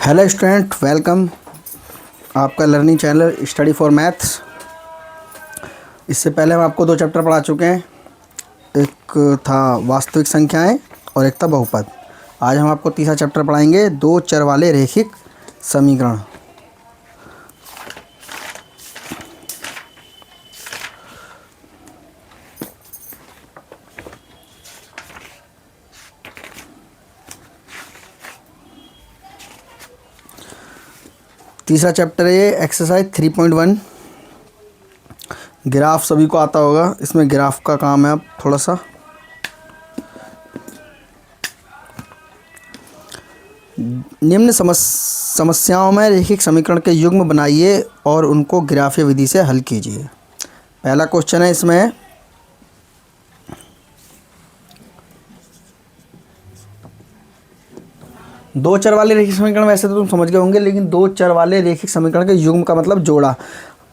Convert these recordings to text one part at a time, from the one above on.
Hello student, welcome आपका learning channel study for maths. इससे पहले हम आपको दो चैप्टर पढ़ा चुके हैं। एक था वास्तविक संख्याएं और एक था बहुपद। आज हम आपको तीसरा चैप्टर पढ़ाएंगे, दो चर वाले रैखिक समीकरण। तीसरा चैप्टर है एक्सरसाइज 3.1। ग्राफ सभी को आता होगा, इसमें ग्राफ का काम है। अब थोड़ा सा निम्न समस्याओं में रैखिक समीकरण के युग्म बनाइए और उनको ग्राफीय विधि से हल कीजिए। पहला क्वेश्चन है इसमें, दो चर वाले रैखिक समीकरण वैसे तो तुम समझ गए होंगे, लेकिन दो चर वाले रैखिक समीकरण के युग्म का मतलब जोड़ा।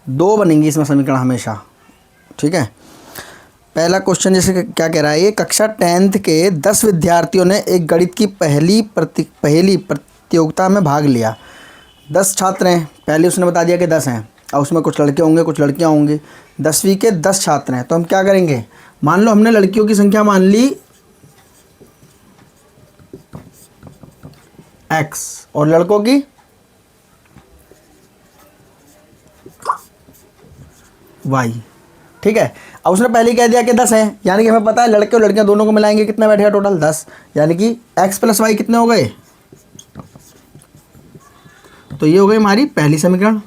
दो बनेंगे इसमें समीकरण हमेशा, ठीक है। पहला क्वेश्चन जैसे क्या कह रहा है, ये कक्षा 10th के 10 विद्यार्थियों ने एक गणित की पहली प्रतियोगिता में भाग लिया। 10 छात्र हैं, पहले उसने बता दिया कि 10 हैं, और उसमें कुछ लड़के होंगे कुछ लड़कियां होंगी। 10वीं के 10 छात्र हैं, तो हम क्या करेंगे, मान लो हमने लड़कियों की संख्या मान ली x और लड़कों की y, ठीक है। अब उसने पहले ही कह दिया कि 10 हैं, यानी कि हमें पता है लड़के और लड़कियां दोनों को मिलाएंगे कितना बैठेगा टोटल 10, यानी कि x प्लस वाई कितने हो गए, तो ये हो गई हमारी पहली समीकरण।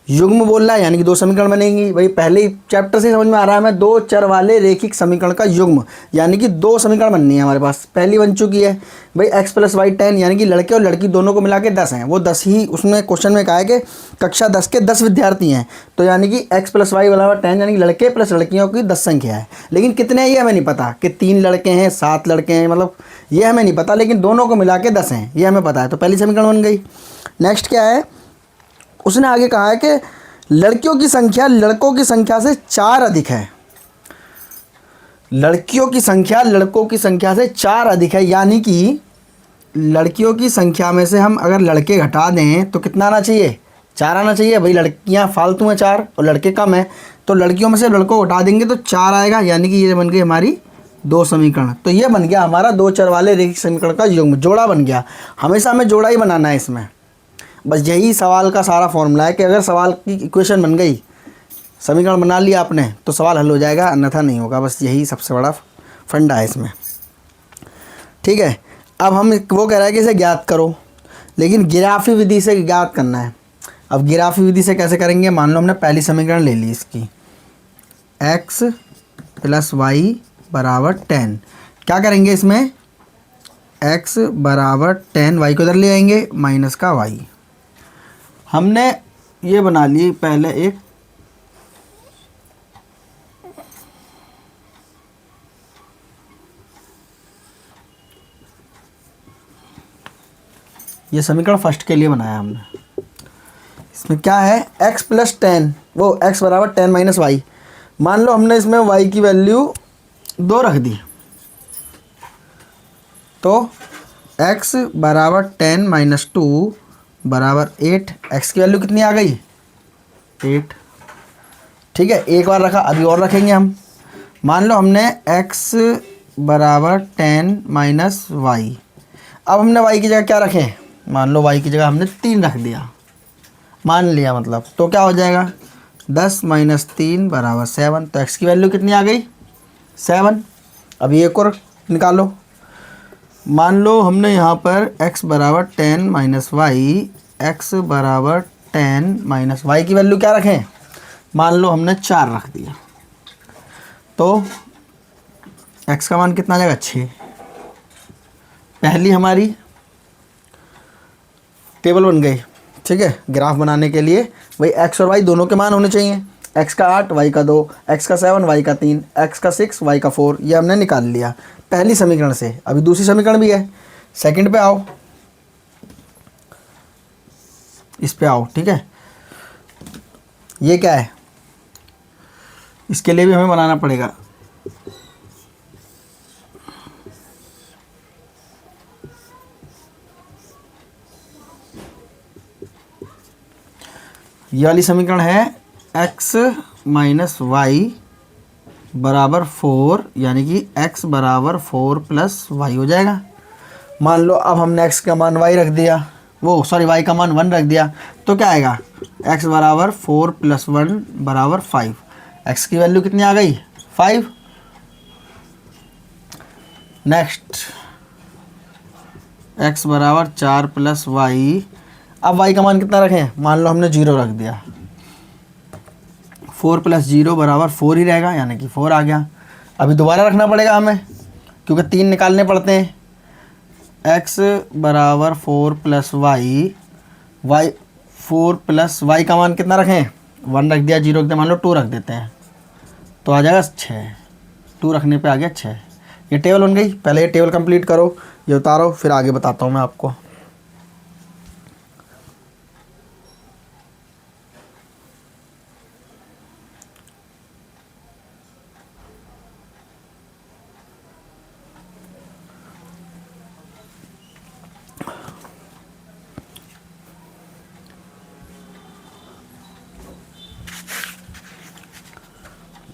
युग्म बोल रहा है यानी कि दो समीकरण बनेंगी। भाई पहले चैप्टर से समझ में आ रहा है हमें, दो चर वाले रैखिक समीकरण का युग्म यानी कि दो समीकरण बननी है हमारे पास। पहली बन चुकी है भाई x प्लस वाई 10, यानी कि लड़के और लड़की दोनों को मिला के 10 हैं। वो 10 ही उसमें क्वेश्चन में कहा है कि कक्षा 10 के 10 विद्यार्थी हैं, तो यानी कि x प्लस वाई बराबर 10, यानी कि लड़के प्लस लड़कियों की 10 संख्या है। लेकिन कितने हैं ये हमें नहीं पता, कि 3 लड़के हैं 7 लड़के हैं, मतलब ये हमें नहीं पता, लेकिन दोनों को मिला के 10 हैं ये हमें पता है। तो पहली समीकरण बन गई। नेक्स्ट क्या है, उसने आगे कहा है कि लड़कियों की संख्या लड़कों की संख्या से 4 अधिक है। लड़कियों की संख्या लड़कों की संख्या से 4 अधिक है, यानी कि लड़कियों की संख्या में से हम अगर लड़के घटा दें तो कितना आना चाहिए, 4 आना चाहिए। भाई लड़कियां फालतू हैं 4 और लड़के कम हैं, तो लड़कियों में से लड़कों को घटा देंगे तो 4 आएगा, यानी कि ये बन गई हमारी दो समीकरण। तो ये बन गया हमारा दो चर वाले रैखिक समीकरण का युग्म, जोड़ा बन गया। हमेशा हमें जोड़ा ही बनाना है इसमें, बस यही सवाल का सारा फॉर्मूला है कि अगर सवाल की इक्वेशन बन गई, समीकरण बना लिया आपने, तो सवाल हल हो जाएगा, अन्यथा नहीं होगा। बस यही सबसे बड़ा फंडा है इसमें, ठीक है। अब हम वो कह रहा है कि इसे ज्ञात करो, लेकिन ग्राफी विधि से ज्ञात करना है। अब ग्राफी विधि से कैसे करेंगे, मान लो हमने पहली समीकरण ले ली इसकी, x प्लस वाई बराबर 10। क्या करेंगे इसमें, x बराबर 10, वाई को इधर ले आएंगे, माइनस का y। हमने ये बना ली पहले एक ये समीकरण फर्स्ट के लिए बनाया हमने। इसमें क्या है, x प्लस 10, वो x बराबर 10 माइनस वाई। मान लो हमने इसमें y की वैल्यू 2 रख दी, तो x बराबर 10 माइनस 2 बराबर 8। x की वैल्यू कितनी आ गई, 8, ठीक है। एक बार रखा, अभी और रखेंगे हम। मान लो हमने x बराबर 10 माइनस वाई। अब हमने y की जगह क्या रखें, मान लो y की जगह हमने 3 रख दिया, मान लिया मतलब, तो क्या हो जाएगा 10 माइनस 3 बराबर 7। तो x की वैल्यू कितनी आ गई, 7। अभी एक और निकालो, मान लो हमने यहाँ पर x बराबर 10 माइनस वाई, x बराबर 10 माइनस वाई की वैल्यू क्या रखें, मान लो हमने 4 रख दिया, तो x का मान कितना आ जाएगा, 6। पहली हमारी टेबल बन गई, ठीक है। ग्राफ बनाने के लिए भाई x और y दोनों के मान होने चाहिए, x का 8 y का 2, x का 7 y का 3, x का 6 y का 4, ये हमने निकाल लिया पहली समीकरण से। अभी दूसरी समीकरण भी है, सेकंड पे आओ, इस पे आओ, ठीक है। ये क्या है, इसके लिए भी हमें बनाना पड़ेगा। ये वाली समीकरण है x माइनस वाई बराबर 4, यानी कि x बराबर 4 प्लस वाई हो जाएगा। मान लो अब हमने x का मान y रख दिया, वो सॉरी y का मान 1 रख दिया, तो क्या आएगा x बराबर 4 प्लस 1 बराबर 5। x की वैल्यू कितनी आ गई 5। नेक्स्ट x बराबर 4 प्लस वाई, अब y का मान कितना रखें, मान लो हमने 0 रख दिया, 4 प्लस 0 बराबर 4 ही रहेगा, यानी कि 4 आ गया। अभी दोबारा रखना पड़ेगा हमें क्योंकि 3 निकालने पड़ते हैं। x बराबर 4 plus y, y 4 plus y का मान कितना रखें, 1 रख दिया, 0 रख दिया, मान लो 2 रख देते हैं तो आ जाएगा 6। 2 रखने पे आ गया 6। ये टेबल बन गई। पहले ये टेबल कंप्लीट करो, ये उतारो, फिर आगे बताता हूँ मैं आपको।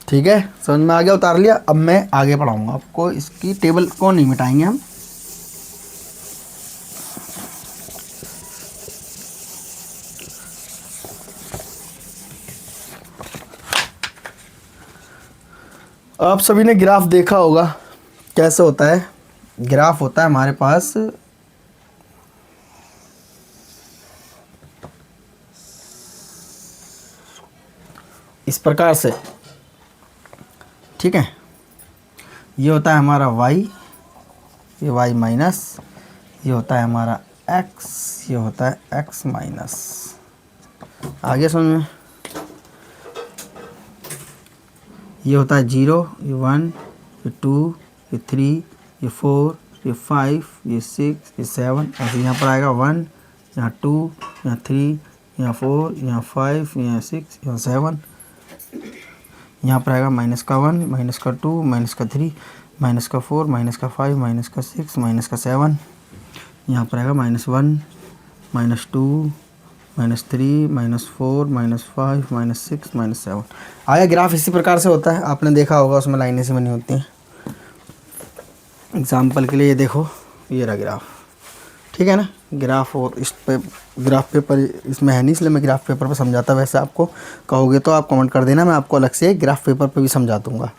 ठीक है, समझ में आ गया, उतार लिया। अब मैं आगे पढ़ाऊँगा आपको, इसकी टेबल को नहीं मिटाएंगे हम। आप सभी ने ग्राफ देखा होगा कैसे होता है। ग्राफ होता है हमारे पास इस प्रकार से, ठीक है। ये होता है हमारा y, ये y माइनस, ये होता है हमारा x, ये होता है x माइनस। आगे समझ में, ये होता है 0, ये 1, ये 2, ये 3, ये 4, ये 5, ये 6, ये 7, ऐसे यहाँ पर आएगा 1, यहाँ 2, यहाँ 3, यहाँ 4, यहाँ 5, यहाँ 6, यहाँ 7, यहाँ पर आएगा माइनस का 1, माइनस का 2, माइनस का 3, माइनस का 4, माइनस का 5, माइनस का 6, माइनस का 7, यहाँ पर आएगा -1, -2, -3, -4, -5, -6, -7। आया ग्राफ इसी प्रकार से होता है, आपने देखा होगा, उसमें लाइनें से बनी होती हैं। एग्जाम्पल के लिए ये देखो, ये रहा ग्राफ, ठीक है ना। ग्राफ, और इस पे ग्राफ पेपर इसमें है नहीं, इसलिए मैं ग्राफ पेपर पे समझाता। वैसे आपको कहोगे तो आप कमेंट कर देना, मैं आपको अलग से ग्राफ पेपर पे भी समझा दूंगा।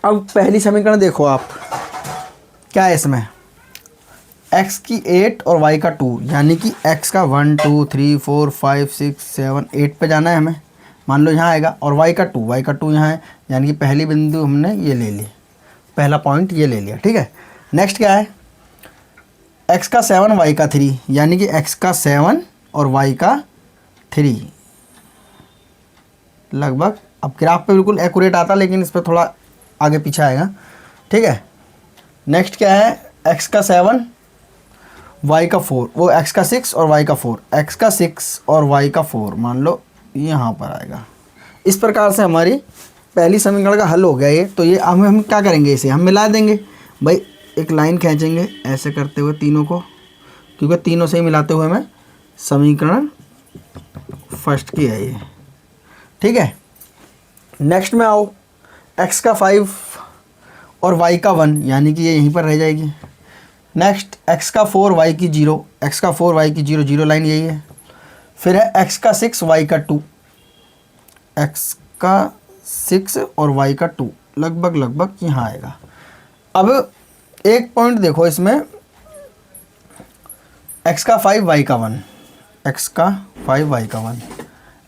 अब पहली समीकरण देखो आप, क्या है इसमें, x की 8 और y का 2, यानी कि x का 1 2 3 4 5 6 7 8 पे जाना है हमें, मान लो यहाँ आएगा, और y का 2 यहाँ है, यानी कि पहली बिंदु हमने ये ले ली, पहला पॉइंट ये ले लिया, ठीक है। नेक्स्ट क्या है, x का 7 y का 3, यानी कि x का 7 और y का 3 लगभग। अब ग्राफ पे बिल्कुल एक्यूरेट आता, लेकिन इस पर थोड़ा आगे पीछे आएगा, ठीक है। नेक्स्ट क्या है, x का 7 y का 4, वो x का 6 और y का 4, x का 6 और y का 4 मान लो यहाँ पर आएगा। इस प्रकार से हमारी पहली समीकरण का हल हो गया ये। तो ये हम क्या करेंगे, इसे हम मिला देंगे भाई, एक लाइन खींचेंगे ऐसे करते हुए तीनों को, क्योंकि तीनों से ही मिलाते हुए हमें समीकरण फर्स्ट की है ये, ठीक है। नेक्स्ट में आओ, x का 5 और y का 1, यानी कि ये यहीं पर रह जाएगी। नेक्स्ट x का 4 y की 0, x का 4 y की 0 0 लाइन यही है। फिर है x का 6 y का 2, x का 6 और y का 2 लगभग यहाँ आएगा। अब एक पॉइंट देखो इसमें, x का 5 y का 1, x का 5 y का 1,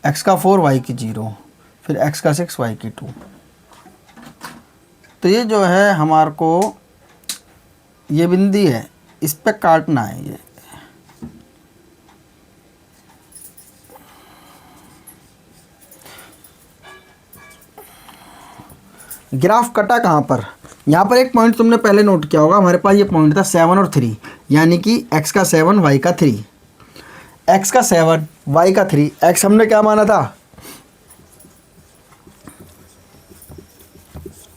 x का 4 y की 0, फिर x का 6 y की 2। तो ये जो है हमारे को ये बिंदी है, इस पे काटना है ये। ग्राफ कटा कहाँ पर, यहाँ पर एक पॉइंट तुमने पहले नोट किया होगा, हमारे पास ये पॉइंट था 7 और 3, यानी कि x का 7 y का 3, x का 7 y का 3। x हमने क्या माना था,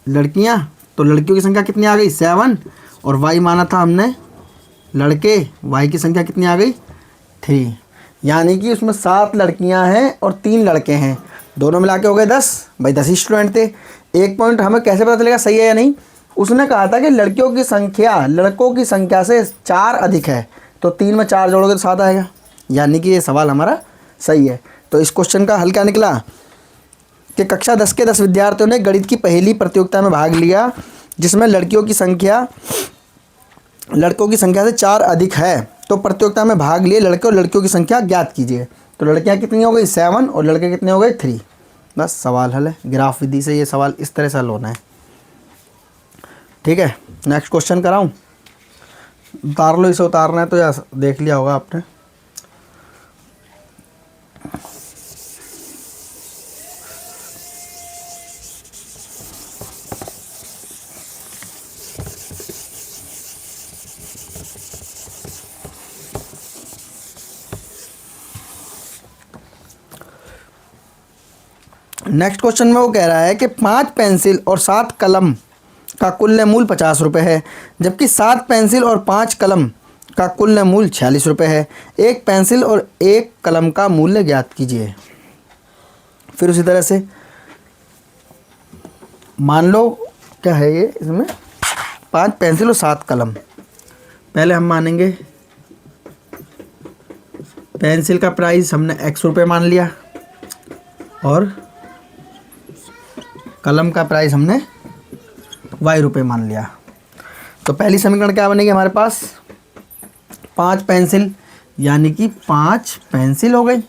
लड़कियां, तो लड़कियों की संख्या कितनी आ गई 7, और y माना था हमने लड़के, y की संख्या कितनी आ गई 3। यानी कि उसमें 7 लड़कियां हैं और 3 लड़के हैं, दोनों मिला के हो गए 10। भाई 10 ही स्टूडेंट थे। एक पॉइंट हमें कैसे पता चलेगा सही है या नहीं, उसने कहा था कि लड़कियों की संख्या लड़कों की संख्या से 4 अधिक है, तो 3 में 4 जोड़ोगे तो 7 आएगा, यानी कि ये सवाल हमारा सही है। तो इस क्वेश्चन का हल क्या निकला कि कक्षा 10 के 10 विद्यार्थियों ने गणित की पहली प्रतियोगिता में भाग लिया जिसमें लड़कों की संख्या से 4 अधिक है, तो प्रतियोगिता में भाग लिए लड़के और लड़कियों की संख्या ज्ञात कीजिए। तो लड़कियां कितनी हो गई 7 और लड़के कितने हो गए 3। बस सवाल हल है। ग्राफ विधि से ये सवाल इस तरह से हल होना है। ठीक है, नेक्स्ट क्वेश्चन कराऊं? उतार लो, इसे उतारना है तो या देख लिया होगा आपने। नेक्स्ट क्वेश्चन में वो कह रहा है कि 5 पेंसिल और 7 कलम का कुल मूल्य 50 रुपये है, जबकि 7 पेंसिल और 5 कलम का कुल मूल्य 46 रुपये है। एक पेंसिल और एक कलम का मूल्य ज्ञात कीजिए। फिर उसी तरह से मान लो क्या है ये, इसमें 5 पेंसिल और 7 कलम। पहले हम मानेंगे पेंसिल का प्राइस हमने x रुपये मान लिया और कलम का प्राइस हमने y रुपये मान लिया। तो पहली समीकरण क्या बनेगी हमारे पास, 5 पेंसिल यानी कि 5 पेंसिल हो गई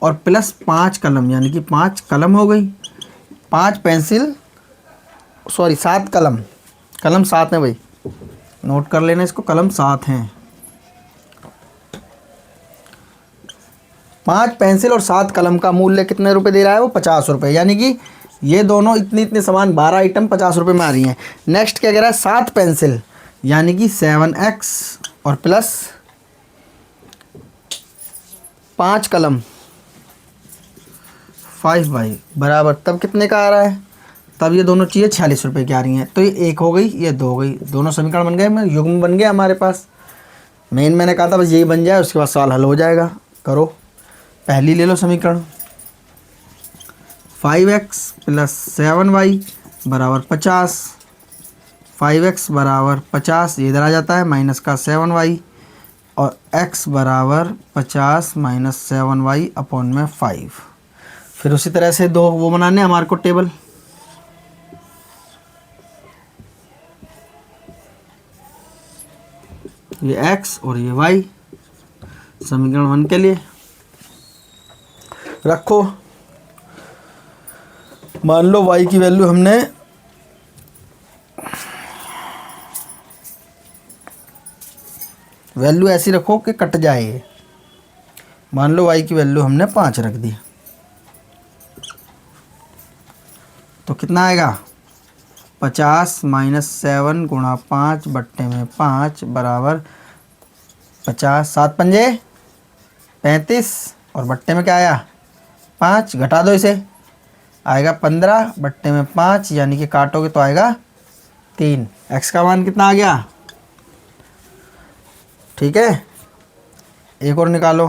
और प्लस 5 कलम यानी कि 5 कलम हो गई। 5 पेंसिल 7 कलम, कलम 7 है भाई, नोट कर लेना इसको, कलम 7 हैं। 5 पेंसिल और 7 कलम का मूल्य कितने रुपए दे रहा है वो 50 रुपये, यानी कि ये दोनों इतने सामान 12 आइटम 50 रुपये में आ रही हैं। नेक्स्ट क्या कह रहा है, 7 पेंसिल यानी कि 7x और प्लस 5 कलम 5y बराबर तब कितने का आ रहा है, तब ये दोनों चीज़ें 46 रुपये की आ रही हैं। तो ये 1 हो गई, ये 2 हो गई, दोनों समीकरण बन गए, युग्म बन गया हमारे पास। मैंने कहा था बस यही बन जाए उसके बाद सवाल हल हो जाएगा। करो, पहली ले लो समीकरण, 5x प्लस 7y बराबर 50। 5x बराबर 50 ये इधर आ जाता है, माइनस का 7y और x बराबर 50 माइनस 7y अपॉन में 5। फिर उसी तरह से दो वो बनाने हमारे को टेबल, ये x और ये y समीकरण 1 के लिए रखो। मान लो y की वैल्यू हमने वैल्यू ऐसी रखो कि कट जाए ये। मान लो y की वैल्यू हमने 5 रख दी, तो कितना आएगा 50 माइनस 7 गुणा 5 बट्टे में 5 बराबर 50। 7 पंजे 35 और बट्टे में क्या आया 5, घटा दो इसे, आएगा 15 बट्टे में 5 यानी कि काटोगे तो आएगा 3। x का मान कितना आ गया, ठीक है। एक और निकालो,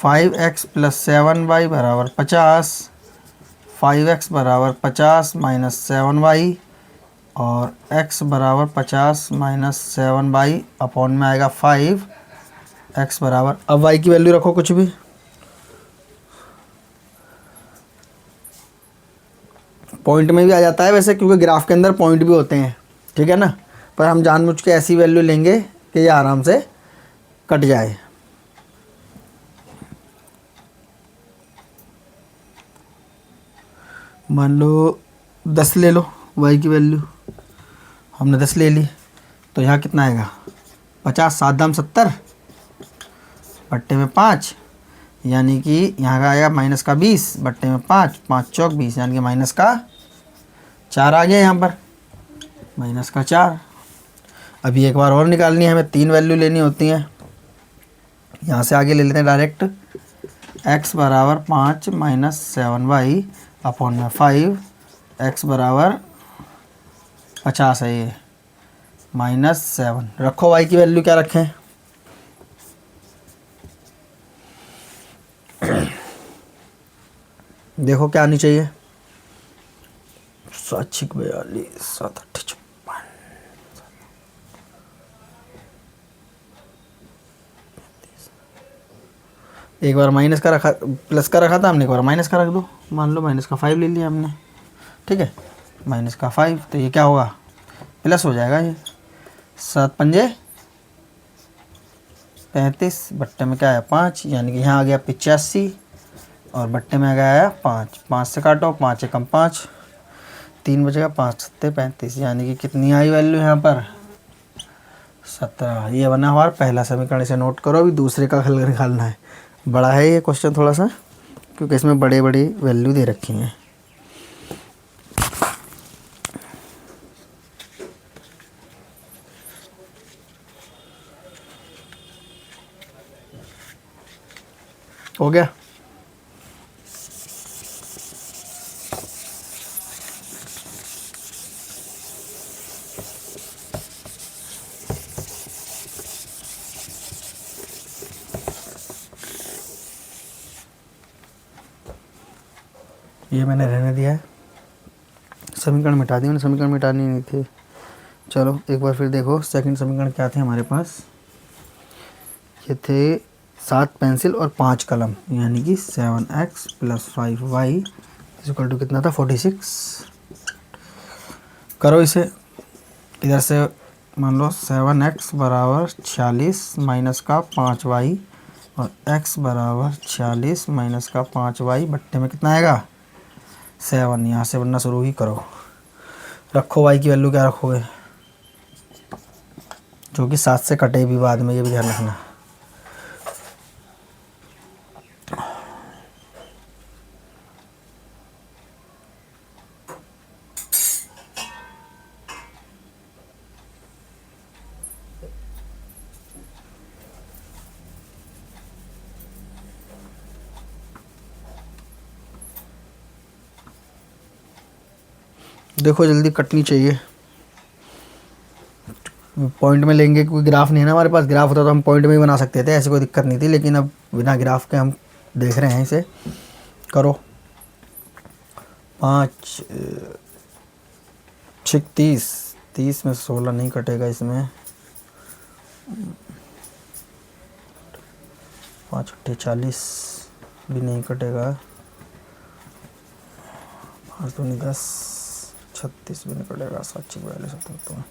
5x प्लस 7y बराबर 50। 5x बराबर 50 माइनस 7y और x बराबर 50 माइनस 7y अपॉन में आएगा 5। x बराबर, अब y की वैल्यू रखो कुछ भी, पॉइंट में भी आ जाता है वैसे, क्योंकि ग्राफ के अंदर पॉइंट भी होते हैं, ठीक है ना। पर हम जानबूझ के ऐसी वैल्यू लेंगे कि ये आराम से कट जाए। मान लो 10 ले लो, y की वैल्यू हमने 10 ले ली, तो यहाँ कितना आएगा 50, 7 दाम 70 बट्टे में 5 यानी कि यहाँ का आएगा माइनस का 20 बट्टे में 5, 5 चौक 20 यानी कि माइनस का 4 आ गया यहाँ पर, माइनस का 4। अभी एक बार और निकालनी है हमें, 3 वैल्यू लेनी होती हैं। यहाँ से आगे ले लेते हैं डायरेक्ट, x बराबर 5 माइनस 7y अपॉन में 5, x बराबर 50 है ये, -7। रखो y की वैल्यू क्या रखें? देखो क्या आनी चाहिए? 7×42 7×8 56। एक बार माइनस का रखा, प्लस का रखा था हमने, एक बार माइनस का रख दो। मान लो माइनस का 5 ले लिया हमने, ठीक है। माइनस का 5 तो ये क्या होगा? प्लस हो जाएगा ये। 7×5 = 35, बट्टे में क्या आया 5, यानी कि यहाँ आ गया 85 और बट्टे में आ गया आया 5। 5 से काटो, 5 एकम 5, 3 बचेगा, 5×7=35, यानी कि कितनी आई वैल्यू यहाँ पर? 17। ये बना हमारा पहला समीकरण, इसे नोट करो। अभी दूसरे का हल निकालना है। बड़ा है ये क्वेश्चन थोड़ा सा, क्योंकि इसमें बड़े बड़ी वैल्यू दे रखी हैं। हो गया? ये मैंने रहने दिया है। समीकरण मिटा दिए, समीकरण मिटानी नहीं थी। चलो एक बार फिर देखो, सेकंड समीकरण क्या थे हमारे पास? ये थे 7 पेंसिल और 5 कलम, यानी कि 7x + 5y = कितना था? 46। करो इसे। इधर से मान लो 7x = 46 माइनस का 5y और x = 46 माइनस का 5y, बट्टे में कितना आएगा? 7। यहाँ से बनना शुरू ही करो। रखो y की वैल्यू क्या रखोगे? जो कि 7 से कटे भी बाद में, ये भी ध्यान रखना। देखो जल्दी कटनी चाहिए। पॉइंट में लेंगे, क्योंकि ग्राफ नहीं है ना हमारे पास। ग्राफ होता तो हम पॉइंट में ही बना सकते थे, ऐसी कोई दिक्कत नहीं थी, लेकिन अब बिना ग्राफ के हम देख रहे हैं इसे। करो। 5 6 30, 30 में 16 नहीं कटेगा इसमें। 5×8 40 भी नहीं कटेगा। 5×2 10, 36 भी नहीं कटेगा। 7×42 77।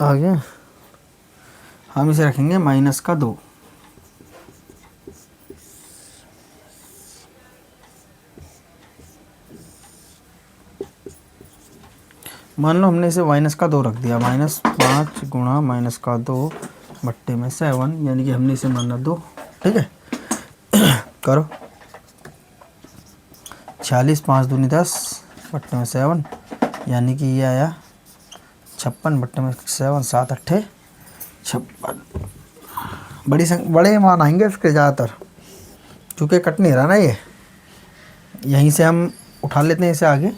आ गया। हम इसे रखेंगे -2। मान लो हमने इसे -2 रख दिया। -5 गुणा -2 बट्टे में 7, यानी कि हमने इसे माना 2, ठीक है। करो। 46 5×2 10 बट्टे में 7, यानी कि ये आया 56 बट्टे में 7, 7×8 56। बड़े मान आएंगे इसके ज़्यादातर, चूँकि कट नहीं रहा ना ये। यहीं से हम उठा लेते हैं इसे आगे।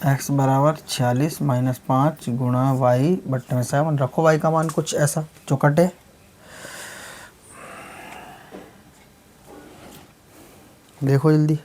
x = 46 - 5 गुणा y बट्टे में 7। रखो y का मान कुछ ऐसा जो कटे। देखो जल्दी।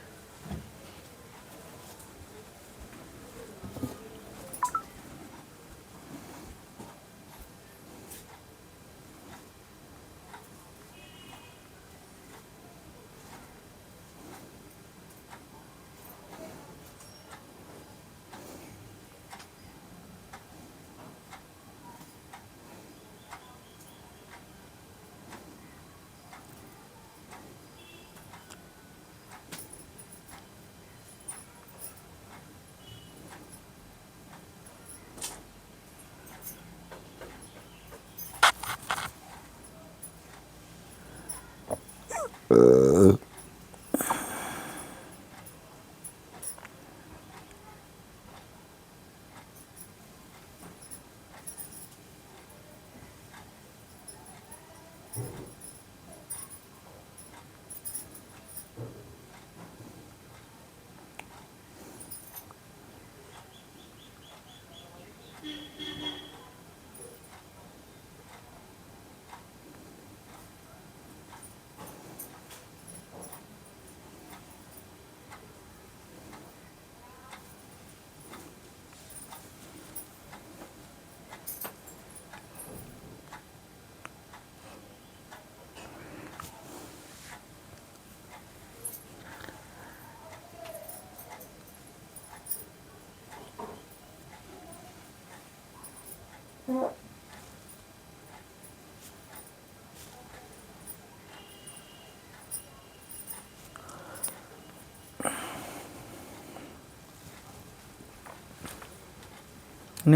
नहीं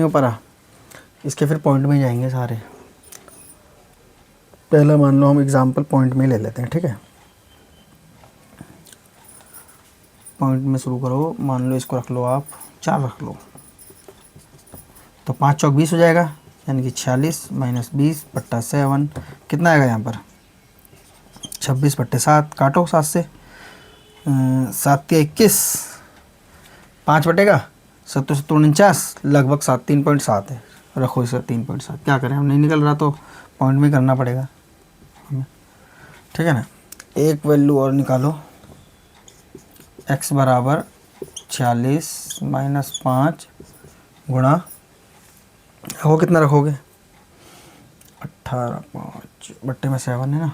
हो पा रहा, इसके फिर पॉइंट में ही जाएंगे सारे। पहला मान लो हम एग्जांपल पॉइंट में ले लेते हैं, ठीक है। पॉइंट में शुरू करो, मान लो इसको रख लो आप 4 रख लो, तो 5 चौक 20 हो जाएगा, यानी कि 46 माइनस 20/7 कितना आएगा यहाँ पर 26/7। काटो 7 से, 7 के 21, 5 बटेगा 7 से 49, लगभग 3.7 है। रखो इसे 3.7, क्या करें हम, नहीं निकल रहा तो पॉइंट में करना पड़ेगा हमें, ठीक है ना। एक वैल्यू और निकालो, x बराबर 46 माइनस 5 गुणा, वो कितना रखोगे 18, 5/7 है ना।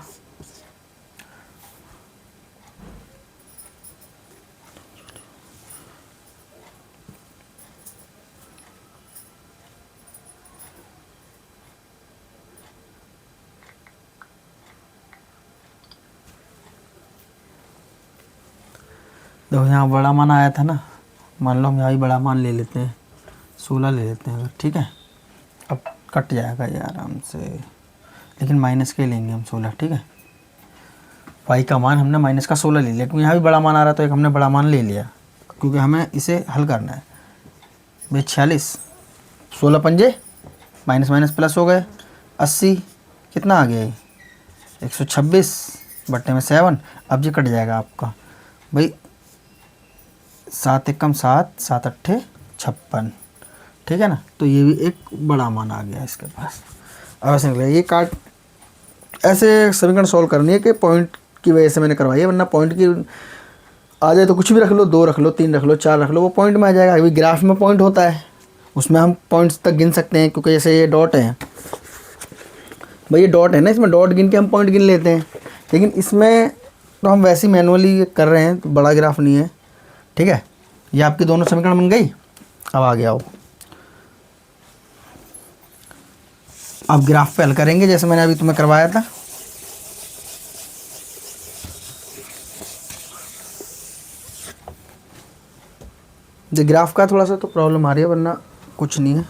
देखो यहाँ बड़ा मान आया था ना, मान लो हम यहाँ भी बड़ा मान ले लेते हैं, 16 ले लेते हैं अगर, ठीक है। अब कट जाएगा ये आराम से, लेकिन माइनस के लेंगे हम 16, ठीक है। y का मान हमने माइनस का 16 ले लिया, क्योंकि यहाँ भी बड़ा मान आ रहा तो एक हमने बड़ा मान ले लिया, क्योंकि हमें इसे हल करना है भाई। 46, 16 पंजे माइनस माइनस प्लस हो गए, 80 कितना आ गया 126/7। अब ये कट जाएगा आपका भाई, 7 एकम 7, 7 अट्ठे 56, ठीक है ना। तो ये भी एक बड़ा मान आ गया इसके पास। अब ऐसे निकलेगा ये काट, ऐसे समीकरण सॉल्व करनी है कि पॉइंट की वजह से मैंने करवाई है, वरना पॉइंट की आ जाए तो कुछ भी रख लो, 2 रख लो, 3 रख लो, 4 रख लो, वो पॉइंट में आ जाएगा। अभी ग्राफ में पॉइंट होता है, उसमें हम पॉइंट्स तक गिन सकते हैं, क्योंकि जैसे ये डॉट है भाई, ये डॉट है ना, इसमें डॉट गिन के हम पॉइंट गिन लेते हैं। लेकिन इसमें तो हम वैसे ही मैनुअली कर रहे हैं, तो बड़ा ग्राफ नहीं है, ठीक है। ये आपकी दोनों समीकरण बन गई। अब आगे आओ, अब ग्राफ पे हल करेंगे जैसे मैंने अभी तुम्हें करवाया था। जो ग्राफ का थोड़ा सा तो प्रॉब्लम आ रही है, वरना कुछ नहीं है।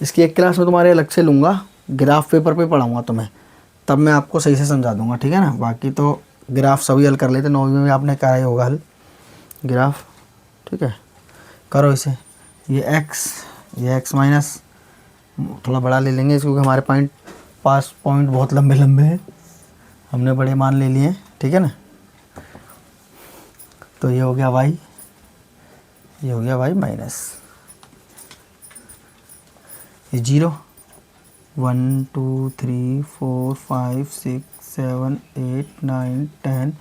इसकी एक क्लास में तुम्हारे अलग से लूँगा, ग्राफ पेपर पे पढ़ाऊँगा तुम्हें, तब मैं आपको सही से समझा दूँगा, ठीक है ना। बाकी तो ग्राफ सभी हल कर लेते, 9वीं में भी आपने करा ही होगा हल ग्राफ, ठीक है। करो इसे, ये x माइनस, थोड़ा बड़ा ले लेंगे क्योंकि हमारे पॉइंट बहुत लंबे लंबे हैं, हमने बड़े मान ले लिए, ठीक है ना। तो ये हो गया y, ये हो गया y माइनस, ये 0, 1 2 3 4 5 6 7 8 9 10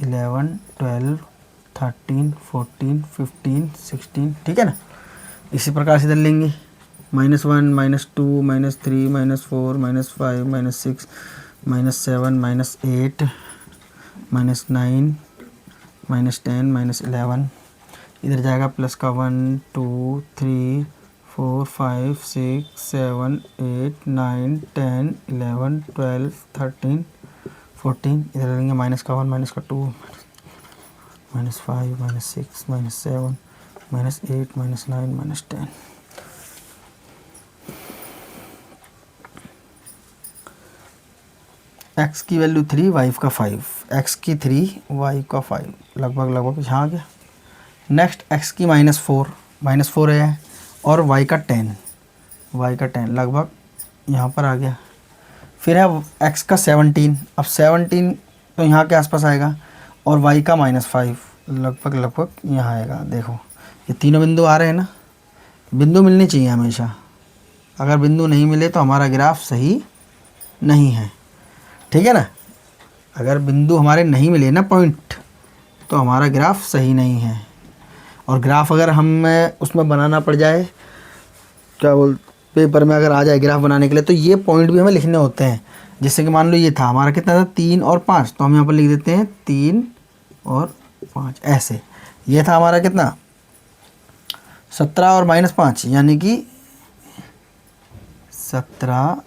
11 12 13 14 15 16, ठीक है ना। इसी प्रकार से इधर लेंगे, -1 -2 -3 -4 -5 -6 -7 -8 -9 -10 -11, इधर जाएगा प्लस का 1 2 3 4 5 6 7 8 9 10 11 12 13 14, इधर लेंगे माइनस का 1 माइनस का 2 -5 -6 -7 -8 -9 -10। x की वैल्यू 3, y का 5, x की 3, y का 5, लगभग यहाँ आ गया। नेक्स्ट x की -4 है, और y का 10 लगभग यहाँ पर आ गया। फिर है x का 17, अब 17 तो यहाँ के आसपास आएगा, और y का -5 लगभग यहाँ आएगा। देखो ये तीनों बिंदु आ रहे हैं ना, बिंदु मिलने चाहिए हमेशा, अगर बिंदु नहीं मिले तो हमारा ग्राफ सही नहीं है, ठीक है ना। अगर बिंदु हमारे नहीं मिले ना पॉइंट, तो हमारा ग्राफ सही नहीं है। और ग्राफ अगर हमें उसमें बनाना पड़ जाए, क्या बोल पेपर में अगर आ जाए ग्राफ बनाने के लिए, तो ये पॉइंट भी हमें लिखने होते हैं। जैसे कि मान लो ये था हमारा कितना था 3 और 5, तो हम यहाँ पर लिख देते हैं 3 और 5 ऐसे। ये था हमारा कितना 17 और -5 यानी कि 17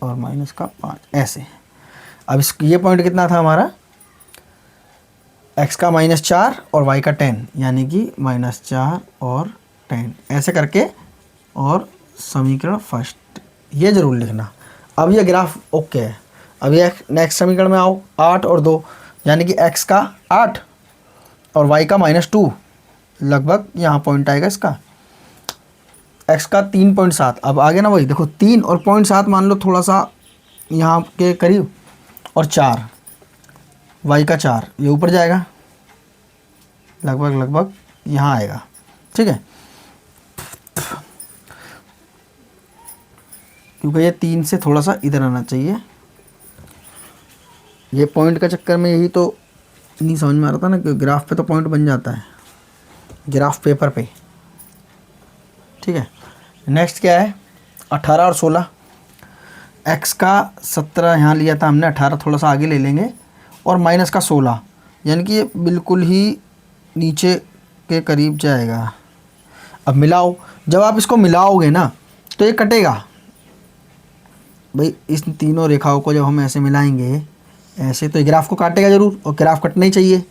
और माइनस का 5 ऐसे। अब इस ये पॉइंट कितना था हमारा x का -4 और y का 10 यानी कि -4 और 10 ऐसे करके, और समीकरण फर्स्ट ये ज़रूर लिखना। अब ये ग्राफ ओके है। अब ये नेक्स्ट समीकरण में आओ 8 और 2 यानी कि x का 8 और y का -2, लगभग यहाँ पॉइंट आएगा इसका। x का 3.7, अब आगे ना वही देखो 3 और 0.7 मान लो थोड़ा सा यहाँ के करीब, और 4 y का 4 ये ऊपर जाएगा, लगभग यहाँ आएगा। ठीक है, क्योंकि ये 3 से थोड़ा सा इधर आना चाहिए। ये पॉइंट का चक्कर में यही तो नहीं समझ में आ रहा था ना कि ग्राफ पे तो पॉइंट बन जाता है, ग्राफ पेपर पे। ठीक है, नेक्स्ट क्या है 18 और 16। x का 17 यहाँ लिया था हमने, 18 थोड़ा सा आगे ले लेंगे, और माइनस का 16 यानी कि ये बिल्कुल ही नीचे के करीब जाएगा। अब मिलाओ, जब आप इसको मिलाओगे ना तो ये कटेगा भाई। इस तीनों रेखाओं को जब हम ऐसे मिलाएंगे ऐसे, तो ये ग्राफ को काटेगा ज़रूर, और ग्राफ कटना ही चाहिए।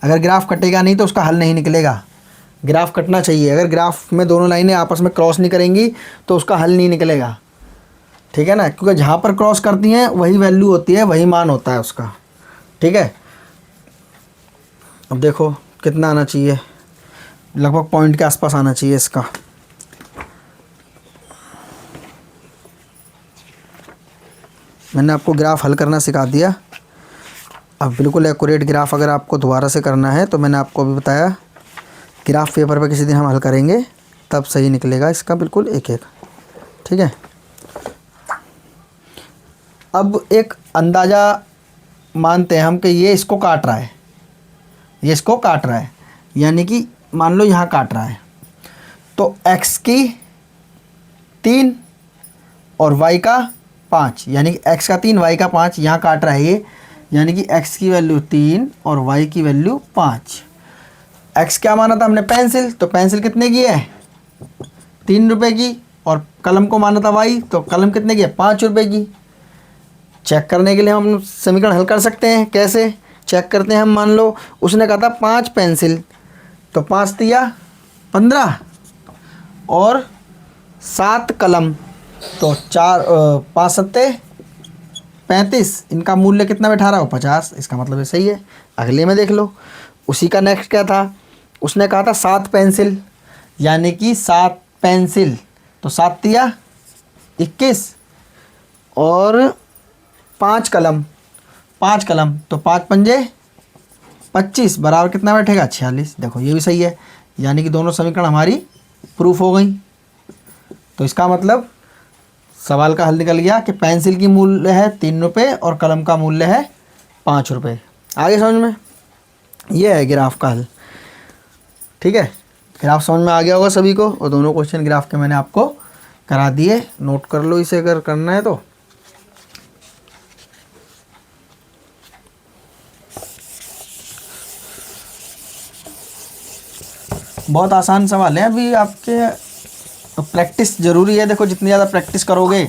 अगर ग्राफ कटेगा नहीं तो उसका हल नहीं निकलेगा। ग्राफ कटना चाहिए। अगर ग्राफ में दोनों लाइनें आपस में क्रॉस नहीं करेंगी तो उसका हल नहीं निकलेगा। ठीक है ना, क्योंकि जहाँ पर क्रॉस करती हैं वही वैल्यू होती है, वही मान होता है उसका। ठीक है, अब देखो कितना आना चाहिए, लगभग पॉइंट के आसपास आना चाहिए इसका। मैंने आपको ग्राफ हल करना सिखा दिया। अब बिल्कुल एक्यूरेट ग्राफ अगर आपको दोबारा से करना है तो मैंने आपको अभी बताया, ग्राफ पेपर पे किसी दिन हम हल करेंगे तब सही निकलेगा इसका बिल्कुल एक एक। ठीक है, अब एक अंदाज़ा मानते हैं हम कि ये इसको काट रहा है, ये इसको काट रहा है, यानी कि मान लो यहाँ काट रहा है, तो x की 3 और y का 5 यानी कि x का 3 y का 5 यहाँ काट रहा है ये, यानी कि x की वैल्यू 3 और y की वैल्यू 5। x क्या माना था हमने पेंसिल, तो पेंसिल कितने की है 3 रुपये की, और कलम को माना था y, तो कलम कितने की है 5 रुपये की। चेक करने के लिए हम समीकरण हल कर सकते हैं। कैसे चेक करते हैं हम, मान लो उसने कहा था 5 पेंसिल, तो 5 दिया 15 और 7 कलम, तो 5 सत्ते 35, इनका मूल्य कितना बैठा रहा हो 50। इसका मतलब ये सही है। अगले में देख लो, उसी का नेक्स्ट क्या था, उसने कहा था 7 पेंसिल यानी कि 7 पेंसिल, तो 7 दिया 21 और 5 कलम, तो 5 पंजे 25 बराबर कितना बैठेगा 46। देखो ये भी सही है, यानी कि दोनों समीकरण हमारी प्रूफ हो गई। तो इसका मतलब सवाल का हल निकल गया कि पेंसिल की मूल्य है 3 रुपये और कलम का मूल्य है 5 रुपये। आगे समझ में, ये है ग्राफ का हल। ठीक है, ग्राफ समझ में आ गया होगा सभी को, और दोनों क्वेश्चन ग्राफ के मैंने आपको करा दिए, नोट कर लो इसे अगर करना है तो। बहुत आसान सवाल है, अभी आपके प्रैक्टिस ज़रूरी है। देखो जितनी ज़्यादा प्रैक्टिस करोगे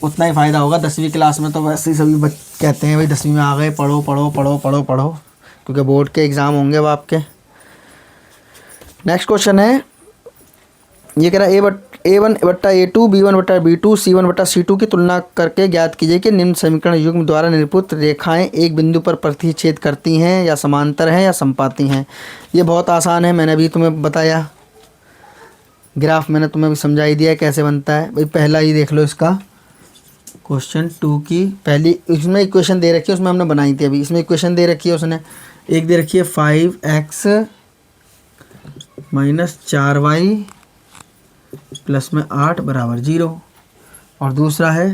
उतना ही फ़ायदा होगा। 10वीं क्लास में तो वैसे ही सभी कहते हैं भाई 10वीं में आ गए, पढ़ो पढ़ो पढ़ो पढ़ो पढ़ो, क्योंकि बोर्ड के एग्ज़ाम होंगे वो आपके। नेक्स्ट क्वेश्चन है, ये कह रहा है A1 बट्टा A2 B1 बट्टा B2 C1 बट्टा C2 की तुलना करके ज्ञात कीजिए कि निम्न समीकरण युग्म द्वारा निरूपित रेखाएं एक बिंदु पर प्रतिच्छेद करती हैं या समांतर हैं या समपाती हैं। ये बहुत आसान है, मैंने अभी तुम्हें बताया। ग्राफ मैंने तुम्हें भी समझा ही दिया है कैसे बनता है। भाई पहला ही देख लो इसका, क्वेश्चन 2 की पहली, इसमें इक्वेशन दे रखी है, उसमें हमने बनाई थी। अभी इसमें इक्वेशन दे रखी है उसने, एक दे रखी है 5x माइनस 4y प्लस में 8 बराबर 0, और दूसरा है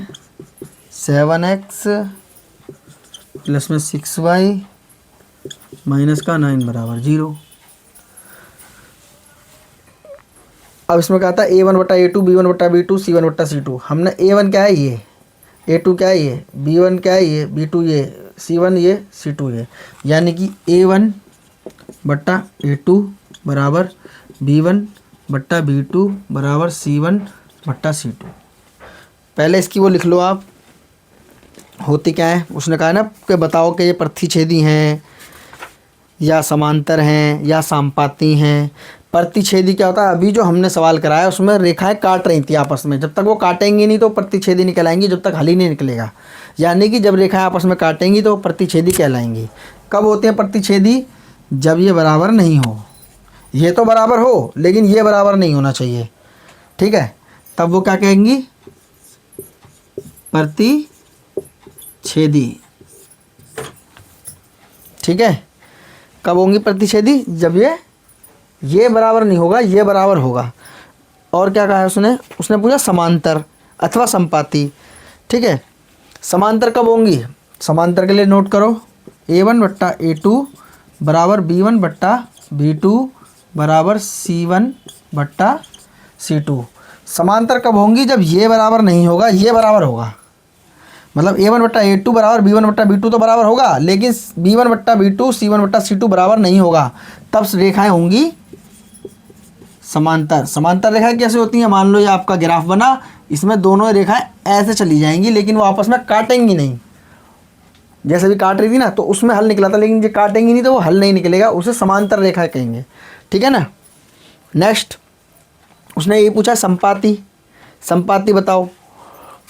7x प्लस में 6y माइनस का 9 बराबर 0। अब इसमें कहा था A1 बटा A2 B1 बटा B2 C1 बटा C2। हमने A1 क्या है ये, A2 क्या है ये, B1 क्या है ये, B2 ये, C1 ये, C2 ये, यानी कि A1 बट्टा A2 बराबर B1 बट्टा B2 बराबर C1 बट्टा C2। पहले इसकी वो लिख लो आप, होती क्या है, उसने कहा ना कि बताओ कि ये प्रतिच्छेदी हैं या समांतर हैं या समपाती हैं। प्रतिच्छेदी क्या होता है, अभी जो हमने सवाल कराया उसमें रेखाएं काट रही थी आपस में, जब तक वो काटेंगी नहीं तो प्रतिच्छेदी नहीं कहलाएंगी, जब तक हल ही नहीं निकलेगा। यानी कि जब रेखाएं आपस में काटेंगी तो प्रतिच्छेदी कहलाएंगी। कब होते हैं प्रतिच्छेदी, जब ये बराबर नहीं हो, ये तो बराबर हो लेकिन ये बराबर नहीं होना चाहिए, ठीक है, तब वो क्या कहेंगी, प्रतिच्छेदी। ठीक है, कब होंगी प्रतिच्छेदी, जब ये बराबर नहीं होगा, ये बराबर होगा। और क्या कहा है उसने पूछा समांतर अथवा समपाती। ठीक है, समांतर कब होंगी, समांतर के लिए नोट करो, A1 बट्टा A2 बराबर B1 बट्टा B2 बराबर C1 बट्टा C2। समांतर कब होंगी, जब ये बराबर नहीं होगा, ये बराबर होगा। मतलब A1 बट्टा A2 बराबर B1 बट्टा B2 तो बराबर होगा, लेकिन B1 बट्टा B2 C1 बट्टा C2 बराबर नहीं होगा, तब रेखाएं होंगी समांतर। समांतर रेखाएं कैसे होती हैं, मान लो ये आपका ग्राफ बना, इसमें दोनों रेखाएं ऐसे चली जाएंगी लेकिन वो आपस में काटेंगी नहीं। जैसे भी काट रही थी ना तो उसमें हल निकला था, लेकिन ये काटेंगी नहीं तो वो हल नहीं निकलेगा, उसे समांतर रेखा कहेंगे। ठीक है ना। नेक्स्ट उसने ये पूछा संपाती। संपाती बताओ,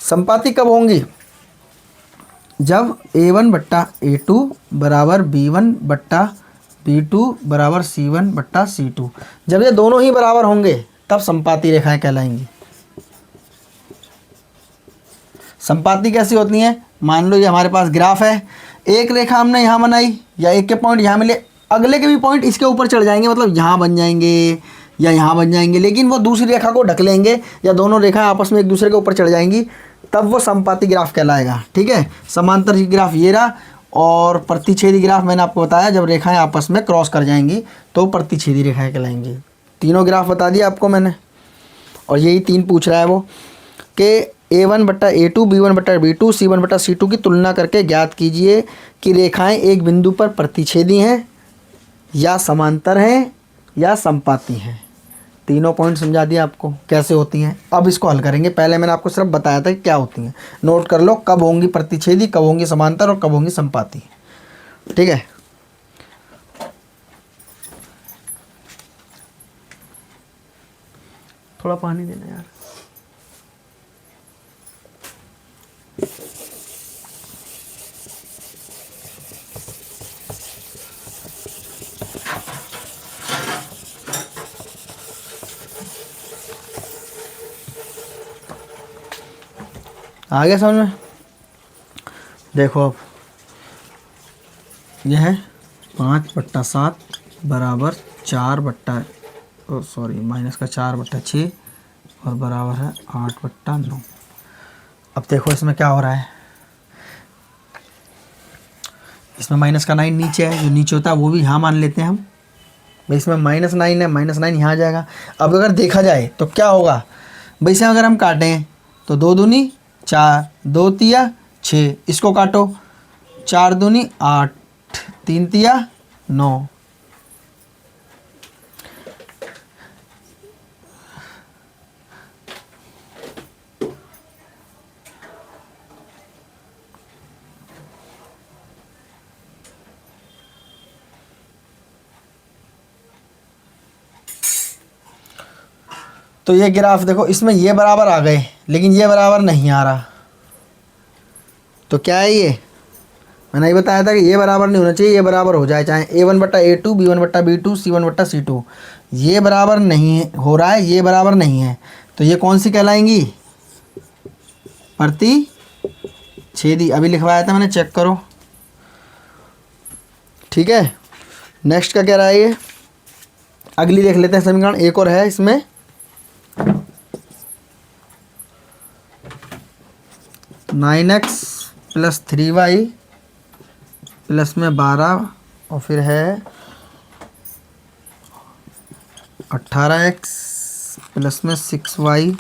संपाती कब होंगी, जब A1 बट्टा A2 बराबर B1 बट्टा B2 बराबर C1 बट्टा C2, जब ये दोनों ही बराबर होंगे तब संपाती रेखाएं कहलाएंगी। संपाती कैसी होती हैं, मान लो ये हमारे पास ग्राफ है, एक रेखा हमने यहाँ बनाई या एक के पॉइंट यहाँ मिले, अगले के भी पॉइंट इसके ऊपर चढ़ जाएंगे, मतलब यहाँ बन जाएंगे या यहाँ बन जाएंगे, लेकिन वो दूसरी रेखा को ढक लेंगे या दोनों रेखा आपस में एक दूसरे के ऊपर चढ़ जाएंगी, तब वो संपाती ग्राफ कहलाएगा। ठीक है, समांतर ग्राफ ये रहा, और प्रतिच्छेदी ग्राफ मैंने आपको बताया जब रेखाएं आपस में क्रॉस कर जाएंगी तो प्रतिच्छेदी रेखाएं कहलाएंगी। तीनों ग्राफ बता दिया आपको मैंने, और यही तीन पूछ रहा है वो कि A1 बट्टा A2 B1 बट्टा B2 C1 बट्टा C2 की तुलना करके ज्ञात कीजिए कि रेखाएं एक बिंदु पर प्रतिच्छेदी हैं या समांतर हैं या समपाती हैं। तीनों पॉइंट समझा दिया आपको कैसे होती हैं। अब इसको हल करेंगे, पहले मैंने आपको सिर्फ बताया था कि क्या होती हैं। नोट कर लो, कब होंगी प्रतिच्छेदी, कब होंगी समांतर और कब होंगी समपाती। ठीक है, थोड़ा पानी देना यार। आ गया समझ में। देखो अब यह है 5/7 बराबर 4 सॉरी माइनस का 4/6 और बराबर है 8/9। अब देखो इसमें क्या हो रहा है, इसमें माइनस का 9 नीचे है, जो नीचे होता है वो भी यहाँ मान लेते हैं हम भाई। इसमें -9 है, -9 यहाँ जाएगा। अब अगर देखा जाए तो क्या होगा भाई, इसे अगर हम काटें तो 2 दूनी 4, 2 तिया 6, इसको काटो 4 दूनी 8, 3 तिया 9। तो ये ग्राफ देखो, इसमें ये बराबर आ गए लेकिन ये बराबर नहीं आ रहा, तो क्या है ये, मैंने ये बताया था कि ये बराबर नहीं होना चाहिए, ये बराबर हो जाए, चाहे A1 बट्टा A2 B1 बट्टा B2 C1 बट्टा C2। ये बराबर नहीं हो रहा है, ये बराबर नहीं है, तो ये कौन सी कहलाएंगी, प्रतिच्छेदी। अभी लिखवाया था मैंने, चेक करो। ठीक है, नेक्स्ट का क्या रहा है ये, अगली देख लेते हैं समीकरण। एक और है इसमें, (9x + 3y प्लस में 12 और फिर है 18x प्लस में 6y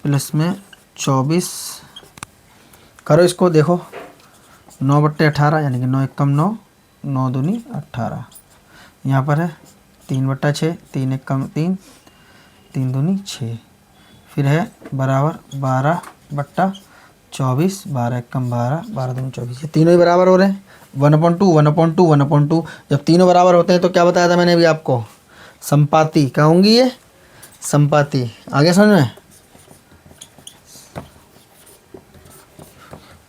प्लस में 24 करो इसको, देखो 9/18 यानी कि 9 एकम 9, 9 दूनी 18। यहाँ पर है 3/6, 3 एकम 3, 3 दूनी 6। फिर है बराबर 12/24, 12 एकम 12, 12 दूनी 24। ये तीनों ही बराबर हो रहे हैं। 1/2, 1/2, 1/2। जब तीनों बराबर होते हैं तो क्या बताया था मैंने अभी आपको, संपाती। क्या होंगी ये, संपाती। आगे समझ में,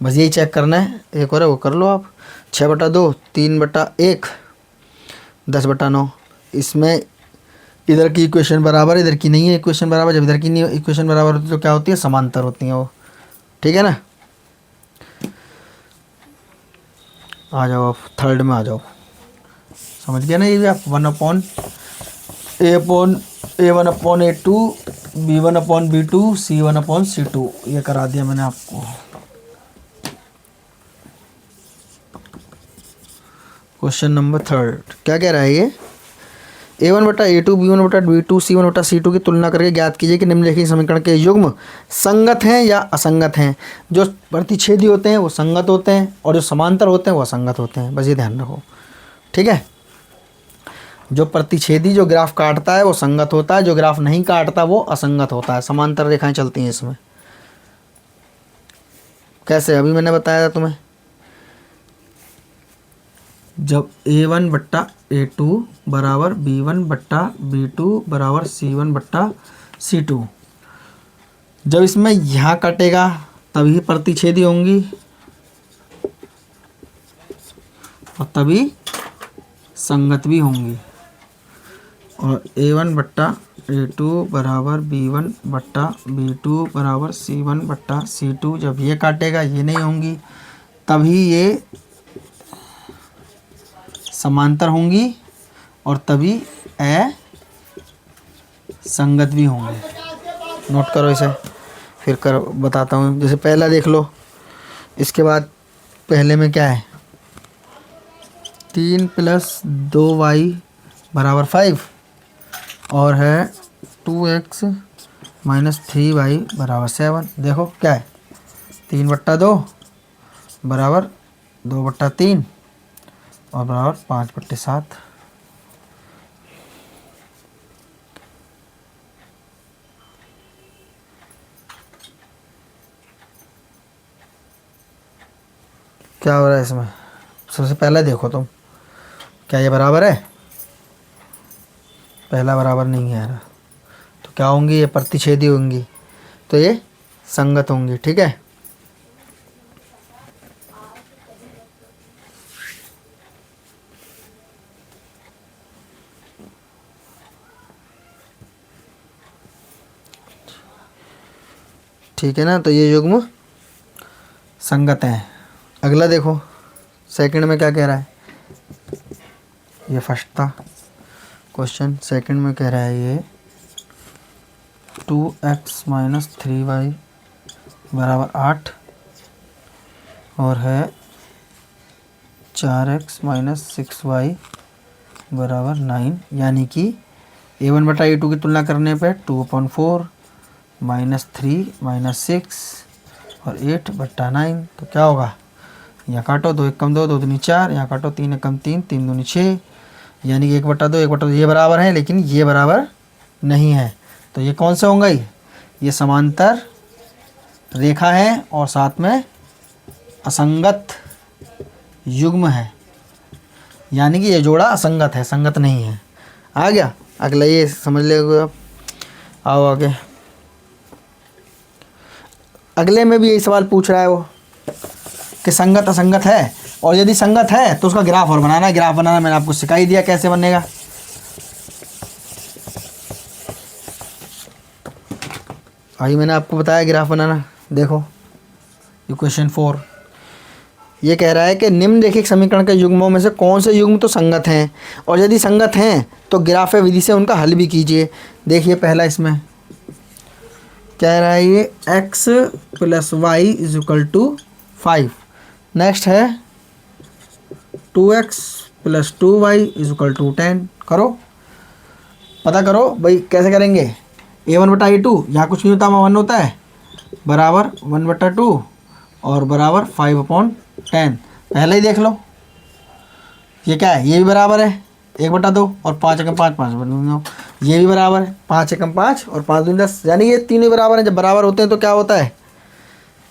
बस यही चेक करना है। एक और है वो कर लो आप। 6/2, 3/1, 10/9। इसमें इधर की इक्वेशन बराबर, इधर की नहीं है इक्वेशन बराबर। जब इधर की नहीं इक्वेशन बराबर होती है तो क्या होती है, समांतर होती हैं वो। ठीक है ना। आ जाओ आप थर्ड में आ जाओ। समझ गया ना ये भी आप। A1/A2, B1/B2, C1/C2, ये करा दिया मैंने आपको। क्वेश्चन नंबर थर्ड क्या कह रहा है ये, A1/A2, B1/B2, C1/C2 की तुलना करके ज्ञात कीजिए कि निम्नलिखित समीकरण के युग्म संगत हैं या असंगत हैं। जो प्रतिच्छेदी होते हैं वो संगत होते हैं और जो समांतर होते हैं वो असंगत होते हैं। बस ये ध्यान रखो। ठीक है। जो प्रतिच्छेदी जो ग्राफ काटता है वो संगत होता है, जो ग्राफ नहीं काटता वो असंगत होता है। समांतर रेखाएं चलती हैं इसमें। कैसे, अभी मैंने बताया था तुम्हें। जब A1/A2 बराबर B1/B2 बराबर C1/C2, जब इसमें यहाँ कटेगा तभी प्रतिच्छेदी होंगी और तभी संगत भी होंगी। और A1/A2 बराबर B1/B2 बराबर C1/C2, जब ये काटेगा ये नहीं होंगी तभी ये समांतर होंगी और तभी संगत भी होंगे। नोट करो इसे, फिर कर बताता हूँ। जैसे पहला देख लो, इसके बाद पहले में क्या है, 3 + 2y बराबर 5 और है 2x - 3y बराबर 7। देखो क्या है, 3/2 बराबर 2/3 और बराबर 5/7। क्या हो रहा है इसमें, सबसे पहले देखो तुम, क्या ये बराबर है, पहला बराबर नहीं है यार, तो क्या होंगी, ये प्रतिच्छेदी होंगी तो ये संगत होंगी। ठीक है। ठीक है ना, तो ये युग्म संगत हैं। अगला देखो, सेकंड में क्या कह रहा है, ये फर्स्ट था क्वेश्चन। सेकंड में कह रहा है ये 2x - 3y बराबर 8 और है 4x - 6y बराबर 9, यानी कि A1/A2 की तुलना करने पे 2/4 -3 - 6 और 8/9, तो क्या होगा, यहाँ काटो, 2 एकम 2, 2 दूनी 4, यहाँ काटो 3 एकम 3, 3 दूनी 6, यानी कि 1/2, 1/2 ये बराबर है लेकिन ये बराबर नहीं है। तो ये कौन सा होगा, ये समांतर रेखा है और साथ में असंगत युग्म है, यानी कि ये जोड़ा असंगत है, संगत नहीं है। आ गया। अगला ये समझ ले आप। आओ आगे। अगले में भी यही सवाल पूछ रहा है वो कि संगत असंगत है, और यदि संगत है तो उसका ग्राफ और बनाना है। ग्राफ बनाना मैंने आपको सिखा ही दिया कैसे बनेगा। अभी मैंने आपको बताया ग्राफ बनाना। देखो इक्वेशन 4 ये कह रहा है कि निम्नलिखित समीकरण के युग्मों में से कौन से युग्म तो संगत हैं, और यदि संगत हैं तो ग्राफ विधि से उनका हल भी कीजिए। देखिए पहला इसमें कह रहा है ये x + y = 5। नेक्स्ट है 2x + 2y = 10। करो, पता करो भाई कैसे करेंगे। A1/A2 यहाँ कुछ नहीं होता, 1 होता है, बराबर 1/2 और बराबर 5/10। पहले ही देख लो ये क्या है, ये भी बराबर है 1/2 और 5 एकम 5 5/2, ये भी बराबर है 5 एकम 5 और 5 दूनी 10, यानी ये तीनों बराबर हैं। जब बराबर होते हैं तो क्या होता है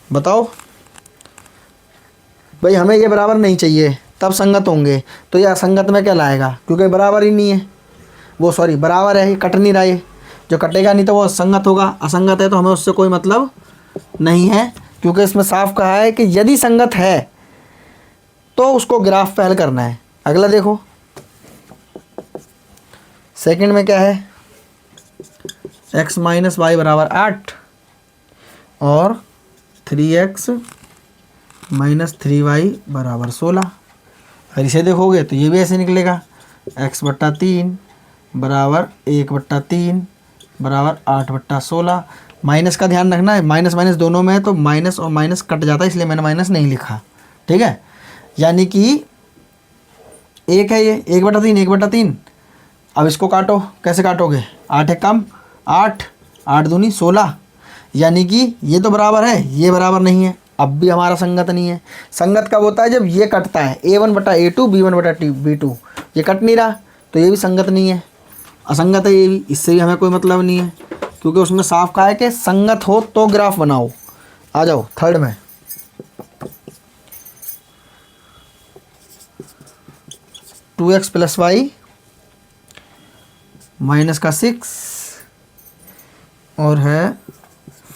बताओ भाई, हमें ये बराबर नहीं चाहिए तब संगत होंगे, तो ये असंगत में क्या लाएगा, क्योंकि बराबर ही नहीं है, वो सॉरी बराबर है, ये कट नहीं रहा, ये जो कटेगा नहीं तो वो असंगत होगा, असंगत है तो हमें उससे कोई मतलब नहीं है, क्योंकि इसमें साफ कहा है कि यदि संगत है तो उसको ग्राफ पे हल करना है। अगला देखो सेकंड में क्या है, x माइनस वाई बराबर 8 और 3x माइनस 3y बराबर 16। अगर इसे देखोगे तो ये भी ऐसे निकलेगा, x/3 बराबर 1/3 बराबर 8/16। माइनस का ध्यान रखना है, माइनस माइनस दोनों में है तो माइनस और माइनस कट जाता है, इसलिए मैंने माइनस नहीं लिखा। ठीक है, यानी कि एक है ये 1/3 1/3। अब इसको काटो, कैसे काटोगे, 8 एक कम 8, 8 दूनी 16, यानी कि ये तो बराबर है, ये बराबर नहीं है, अब भी हमारा संगत नहीं है। संगत कब होता है, जब ये कटता है a1/a2 b1/b2, ये कट नहीं रहा तो ये भी संगत नहीं है, असंगत है ये भी, इससे भी हमें कोई मतलब नहीं है, क्योंकि उसमें साफ कहा है कि संगत हो तो ग्राफ बनाओ। आ जाओ थर्ड में, 2x प्लस वाई माइनस का 6 और है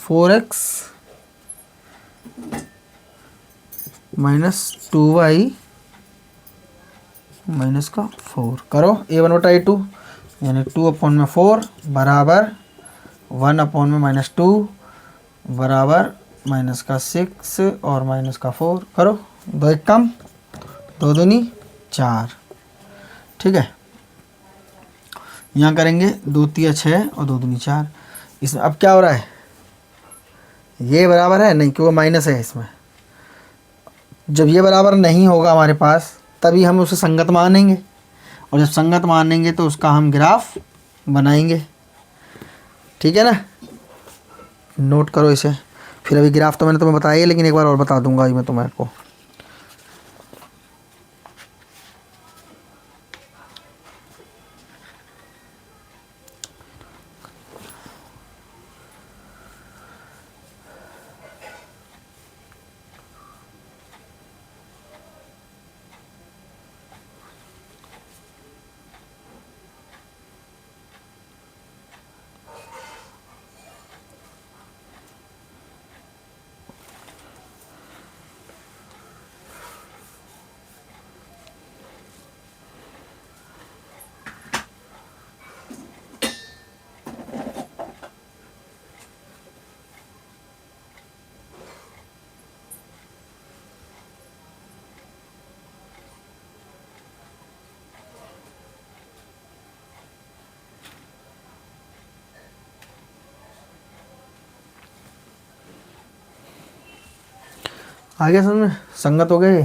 4x माइनस 2y माइनस का 4। करो a1/a2 यानी 2/4 बराबर 1/-2 बराबर माइनस का 6 और माइनस का 4। करो 2 एक कम 2 दूनी 4। ठीक है, यहाँ करेंगे 2 तिया 6 और 2 दूनी 4। इसमें अब क्या हो रहा है, ये बराबर है नहीं, क्योंकि माइनस है इसमें। जब ये बराबर नहीं होगा हमारे पास तभी हम उसे संगत मानेंगे, और जब संगत मानेंगे तो उसका हम ग्राफ बनाएंगे। ठीक है ना, नोट करो इसे। फिर अभी ग्राफ तो मैंने तुम्हें बताया है, लेकिन एक बार और बता दूंगा अभी मैं तुम्हारे को। आगे समझ में, संगत हो गए।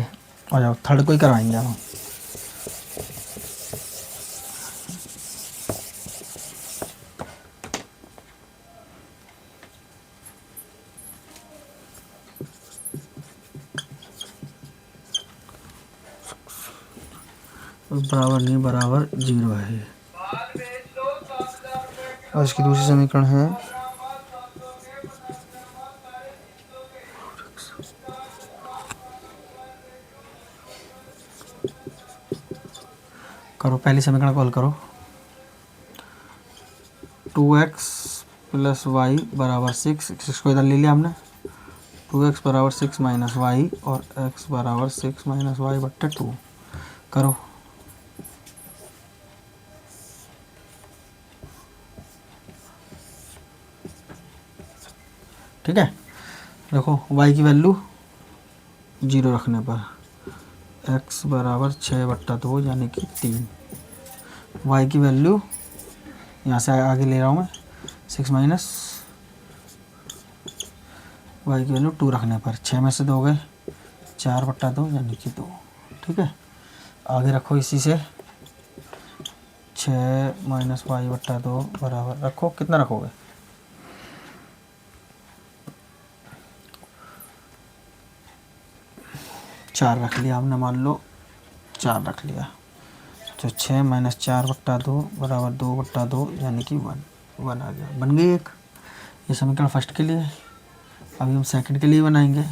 आ जाओ थर्ड को ही करवाएंगे हम। बराबर नहीं, बराबर 0 है। और इसकी दूसरी समीकरण है करो, पहली समीकरण को हल करो। 2x प्लस वाई बराबर 6 को इधर ले लिया हमने, 2x बराबर 6 माइनस वाई और x बराबर 6 माइनस वाई बट्टे 2। करो ठीक है, देखो y की वैल्यू 0 रखने पर x बराबर 6/2 यानी कि 3, y की वैल्यू यहाँ से आगे ले रहा हूँ मैं 6 माइनस y की वैल्यू 2 रखने पर 6 में से 2 गए 4/2 यानी कि 2। ठीक है, आगे रखो इसी से 6 माइनस y/2 बराबर रखो, कितना रखोगे 4 रख लिया हमने, मान लो 4 रख लिया, तो 6 माइनस 4/2 बराबर 2/2 यानी कि 1 आ गया। बन गई एक। ये समीकरण फर्स्ट के लिए। अभी हम सेकंड के लिए बनाएंगे।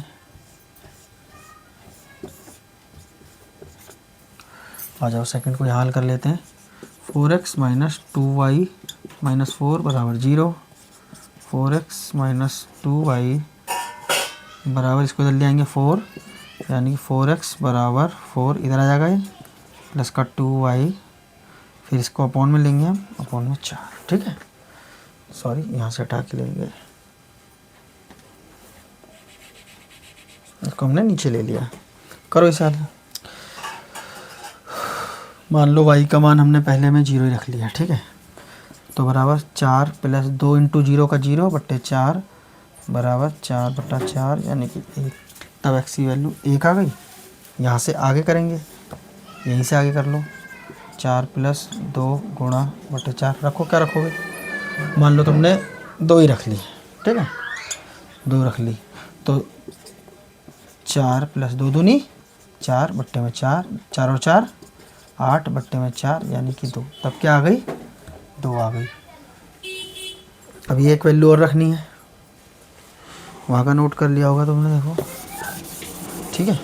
आ जाओ सेकंड को यहाँ हल कर लेते हैं। 4x माइनस 2y माइनस 4 बराबर 0। 4x माइनस 2y बराबर, इसको इधर ले आएंगे 4, यानी कि 4x बराबर 4 इधर आ जाएगा ये, प्लस का 2y, फिर इसको अपॉन में लेंगे हम, अपॉन में 4। ठीक है, सॉरी यहाँ से हटा के लेंगे, इसको हमने नीचे ले लिया। करो इसे हल। मान लो y का मान हमने पहले में 0 ही रख लिया। ठीक है, तो बराबर 4 प्लस 2 इंटू 0 का 0 बट्टे 4 बराबर 4/4 यानी कि 1। तब x की वैल्यू 1 आ गई। यहाँ से आगे करेंगे, यहीं से आगे कर लो। 4 प्लस 2 गुणा बटे 4 रखो, क्या रखोगे? मान लो तुमने 2 ही रख ली। ठीक है, 2 रख ली, तो 4 प्लस 2 दूनी 4 बट्टे में 4, 4 और 4 8 बट्टे में 4 यानी कि 2। तब क्या आ गई? 2 आ गई। अब ये एक वैल्यू और रखनी है, वहाँ का नोट कर लिया होगा तुमने, देखो। ठीक है,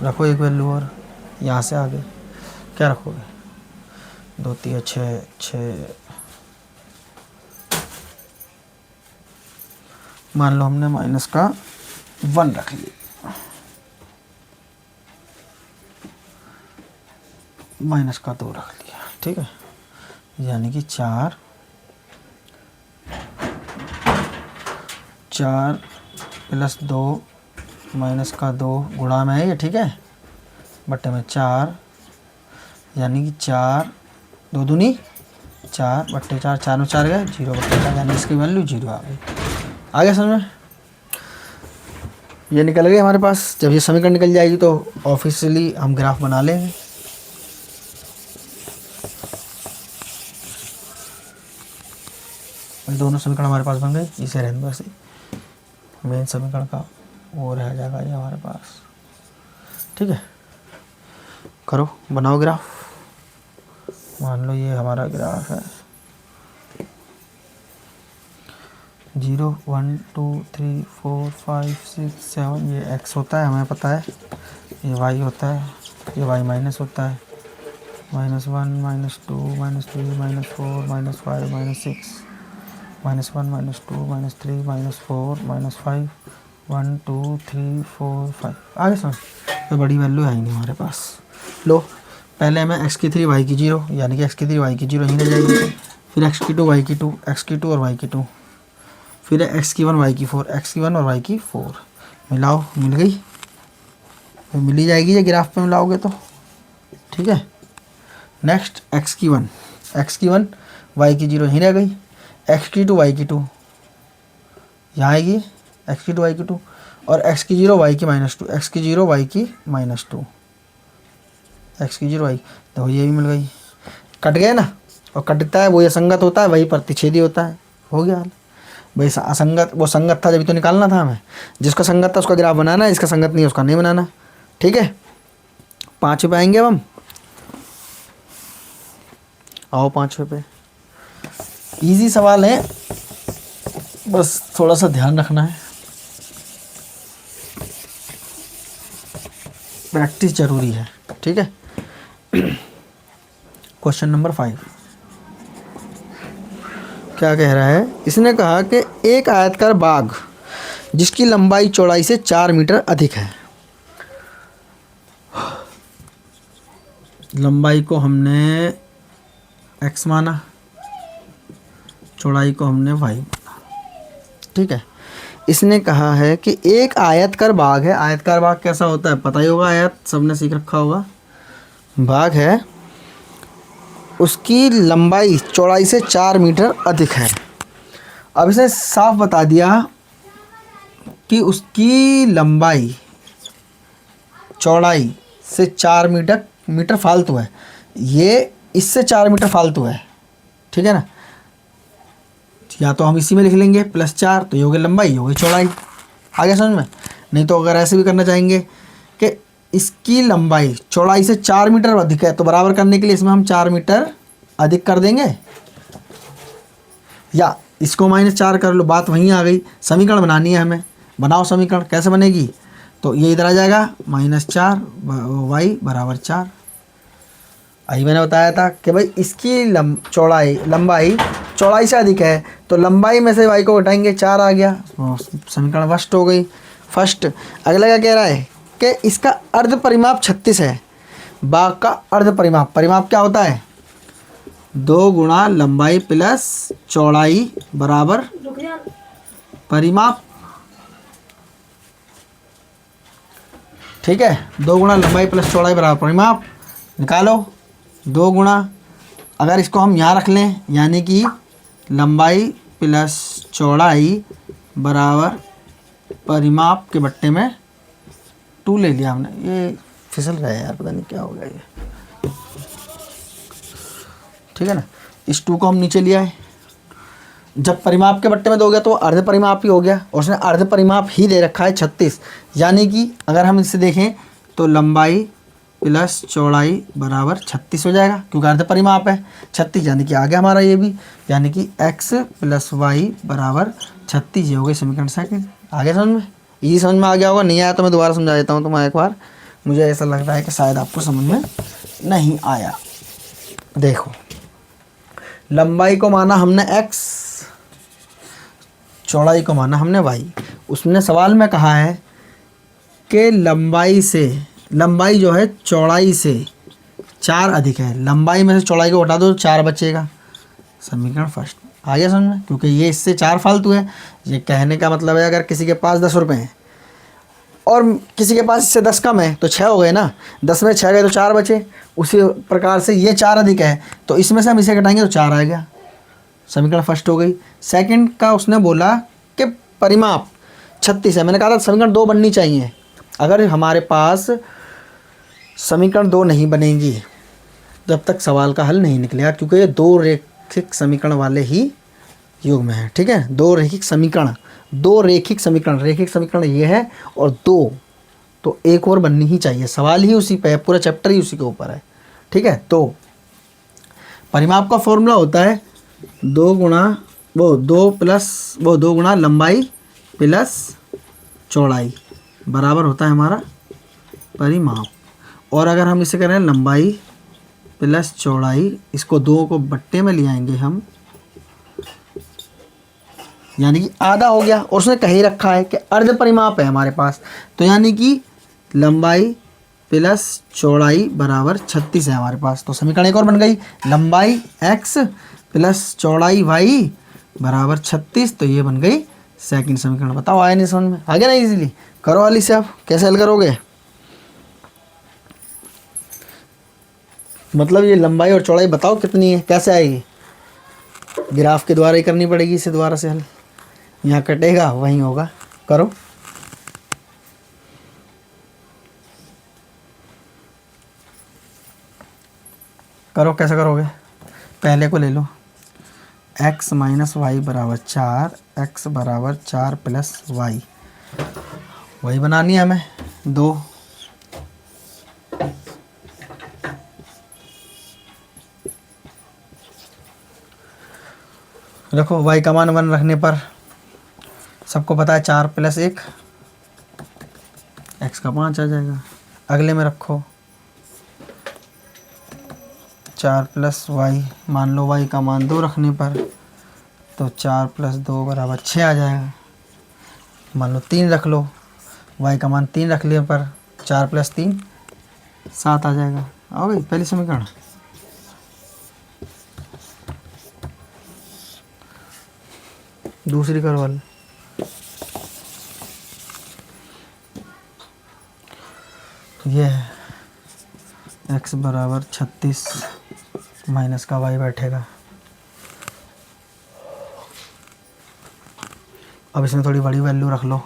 रखो एक वैल्यू और। यहाँ से आगे क्या रखोगे? 2 3 6 मान लो हमने माइनस का 1 रख लिया, माइनस का 2 रख लिया। ठीक है, यानी कि 4 प्लस 2 माइनस का 2 गुणा में है ये। ठीक है, बट्टे में 4 यानी कि 4 2 दूनी 4 बट्टे 4, 4 में 4 गए 0 बट्टे 4, यानी इसकी वैल्यू 0 आ गई। आ गया समझ में? ये निकल गई हमारे पास। जब ये समीकरण निकल जाएगी तो ऑफिशियली हम ग्राफ बना लेंगे। दोनों समीकरण हमारे पास बन गए। इसे रहने दो, से मेन समीकरण का वो रह जाएगा ये हमारे पास। ठीक है, करो, बनाओ ग्राफ। मान लो ये हमारा ग्राफ है 0 1 2 3 4 5 6 7। ये x होता है, हमें पता है। ये y होता है, ये y माइनस होता है। -1 -2 -3 -4 -5 -6 -1 -2 -3 -4 -5 1 2 3 4 5। आगे समझ, तो बड़ी वैल्यू है ही नहीं हमारे पास। लो, पहले हमें x की 3 y की 0, यानी कि x की 3 y की 0 यहीं रह जाएगी। फिर x की 2 y की 2, x की 2 और y की 2, फिर x की 1 y की 4, x की 1 और y की 4। मिलाओ, मिल गई, मिल ही जाएगी ये ग्राफ पे मिलाओगे तो। ठीक है, नेक्स्ट x की 1 y की 0 यहीं रह गई। x की 2 y की 2 यहाँ आएगी, x की 2 y की 2, और x की 0 y की -2, x की 0 y की -2, x की 0 y, तो ये भी मिल गई। कट गए ना, और कटता है वो ये संगत होता है, वही प्रतिच्छेदी होता है। हो गया भाई। असंगत वो संगत था जब तो निकालना था हमें। जिसका संगत था उसका ग्राफ बनाना है, इसका संगत नहीं उसका नहीं बनाना। ठीक है, 5वें पे आएंगे अब हम। आओ 5वें पे। इजी सवाल है, बस थोड़ा सा ध्यान रखना है, प्रैक्टिस जरूरी है। ठीक है, क्वेश्चन नंबर 5 क्या कह रहा है? इसने कहा कि एक आयताकार बाग जिसकी लंबाई चौड़ाई से 4 मीटर अधिक है। लंबाई को हमने x माना, चौड़ाई को हमने y माना। ठीक है, इसने कहा है कि एक आयताकार बाग है। आयताकार बाग कैसा होता है पता ही होगा, आयत सबने सीख रखा होगा। बाग है, उसकी लंबाई चौड़ाई से 4 मीटर अधिक है। अब इसने साफ बता दिया कि उसकी लंबाई चौड़ाई से 4 मीटर फालतू है। ये इससे 4 मीटर फालतू है। ठीक है ना, या तो हम इसी में लिख लेंगे +4, तो ये हो गई लंबाई, ये हो गई चौड़ाई। आगे समझ में? नहीं तो अगर ऐसे भी करना चाहेंगे कि इसकी लंबाई चौड़ाई से 4 मीटर अधिक है, तो बराबर करने के लिए इसमें हम 4 मीटर अधिक कर देंगे, या इसको -4 कर लो, बात वहीं आ गई। समीकरण बनानी है हमें, बनाओ समीकरण। कैसे बनेगी, तो ये इधर आ जाएगा -4 y बराबर 4। अभी मैंने बताया था कि भाई इसकी लंबाई चौड़ाई से अधिक है, तो लंबाई में से y को घटाएंगे, 4 आ गया, समीकरण फर्स्ट हो गई। फर्स्ट। अगला क्या कह रहा है कि इसका अर्ध परिमाप 36 है। बाघ का अर्ध परिमाप, परिमाप क्या होता है, 2 गुणा लंबाई प्लस चौड़ाई बराबर परिमाप। ठीक है, 2 गुणा लंबाई प्लस चौड़ाई बराबर परिमाप। निकालो 2 गुणा, अगर इसको हम यहाँ रख लें, यानी कि लंबाई प्लस चौड़ाई बराबर परिमाप के बट्टे में 2 ले लिया हमने। ये फिसल रहा है यार, पता नहीं क्या हो गया ये। ठीक है ना, इस 2 को हम नीचे लिया है। जब परिमाप के बट्टे में दोगे तो अर्ध परिमाप ही हो गया, और उसने अर्ध परिमाप ही दे रखा है 36। यानी कि अगर हम इससे देखें तो लंबाई प्लस चौड़ाई बराबर 36 हो जाएगा, क्योंकि अर्ध परिमाप है 36, यानी कि आ गया हमारा ये भी, यानी कि x प्लस वाई बराबर 36। ये हो गई समीकरण सेकंड। आगे समझ में, ये समझ में आ गया होगा। नहीं आया तो मैं दोबारा समझा देता हूँ तुम्हें एक बार, मुझे ऐसा लग रहा है कि शायद आपको समझ में नहीं आया। देखो, लंबाई को माना हमने x, चौड़ाई को माना हमने y। उसने सवाल में कहा है कि लंबाई जो है चौड़ाई से 4 अधिक है, लंबाई में से चौड़ाई को हटा दो तो 4 बचेगा। समीकरण फर्स्ट। आ गया समझ में, क्योंकि ये इससे 4 फालतू है। ये कहने का मतलब है अगर किसी के पास 10 रुपये हैं और किसी के पास इससे 10 कम है तो 6 हो गए ना, 10 में 6 गए तो 4 बचे। उसी प्रकार से ये 4 अधिक है, तो इसमें से हम इसे घटाएंगे तो 4 आ गया। समीकरण फर्स्ट हो गई। सेकंड का उसने बोला कि परिमाप 36 है। मैंने कहा था समीकरण 2 बननी चाहिए। अगर हमारे पास समीकरण 2 नहीं बनेंगी जब तक सवाल का हल नहीं निकलेगा, क्योंकि ये 2 रेखिक समीकरण वाले ही योग में है। ठीक है, 2 रेखिक समीकरण, 2 रेखिक समीकरण ये है, और 2 तो एक और बननी ही चाहिए। सवाल ही उसी पे है, पूरा चैप्टर ही उसी के ऊपर है। ठीक है, तो परिमाप का फॉर्मूला होता है 2 गुणा लंबाई प्लस चौड़ाई बराबर होता है हमारा परिमाप। और अगर हम इसे करें लंबाई प्लस चौड़ाई, इसको 2 को बट्टे में ले आएंगे हम, यानी कि आधा हो गया। और उसने कहीं रखा है कि अर्ध परिमाप है हमारे पास, तो यानी कि लंबाई प्लस चौड़ाई बराबर 36 है हमारे पास। तो समीकरण एक और बन गई, लंबाई x प्लस चौड़ाई y बराबर 36। तो ये बन गई सेकंड समीकरण। बताओ आया नहीं समझ में? आ गया ना इजीली? करो वाली से। आप कैसे हल करोगे? मतलब ये लंबाई और चौड़ाई बताओ कितनी है, कैसे आएगी? ग्राफ के द्वारा ही करनी पड़ेगी इसे दोबारा से हल। यहाँ कटेगा वहीं होगा। करो। करो, कैसे करोगे? पहले को ले लो, x माइनस वाई बराबर 4, x बराबर 4 प्लस वाई, वही बनानी है हमें 2। रखो, y का मान 1 रखने पर सबको पता है 4 प्लस 1, x का 5 आ जाएगा। अगले में रखो 4 प्लस वाई, मान लो y का मान 2 रखने पर तो 4 प्लस 2 बराबर 6 आ जाएगा। मान लो 3 रख लो, y का मान 3 रख लेने पर 4 प्लस 3 7 आ जाएगा। आ गई पहली समीकरण। दूसरी करो हल। ये है x बराबर 36 माइनस का y बैठेगा। अब इसमें थोड़ी बड़ी वैल्यू रख लो,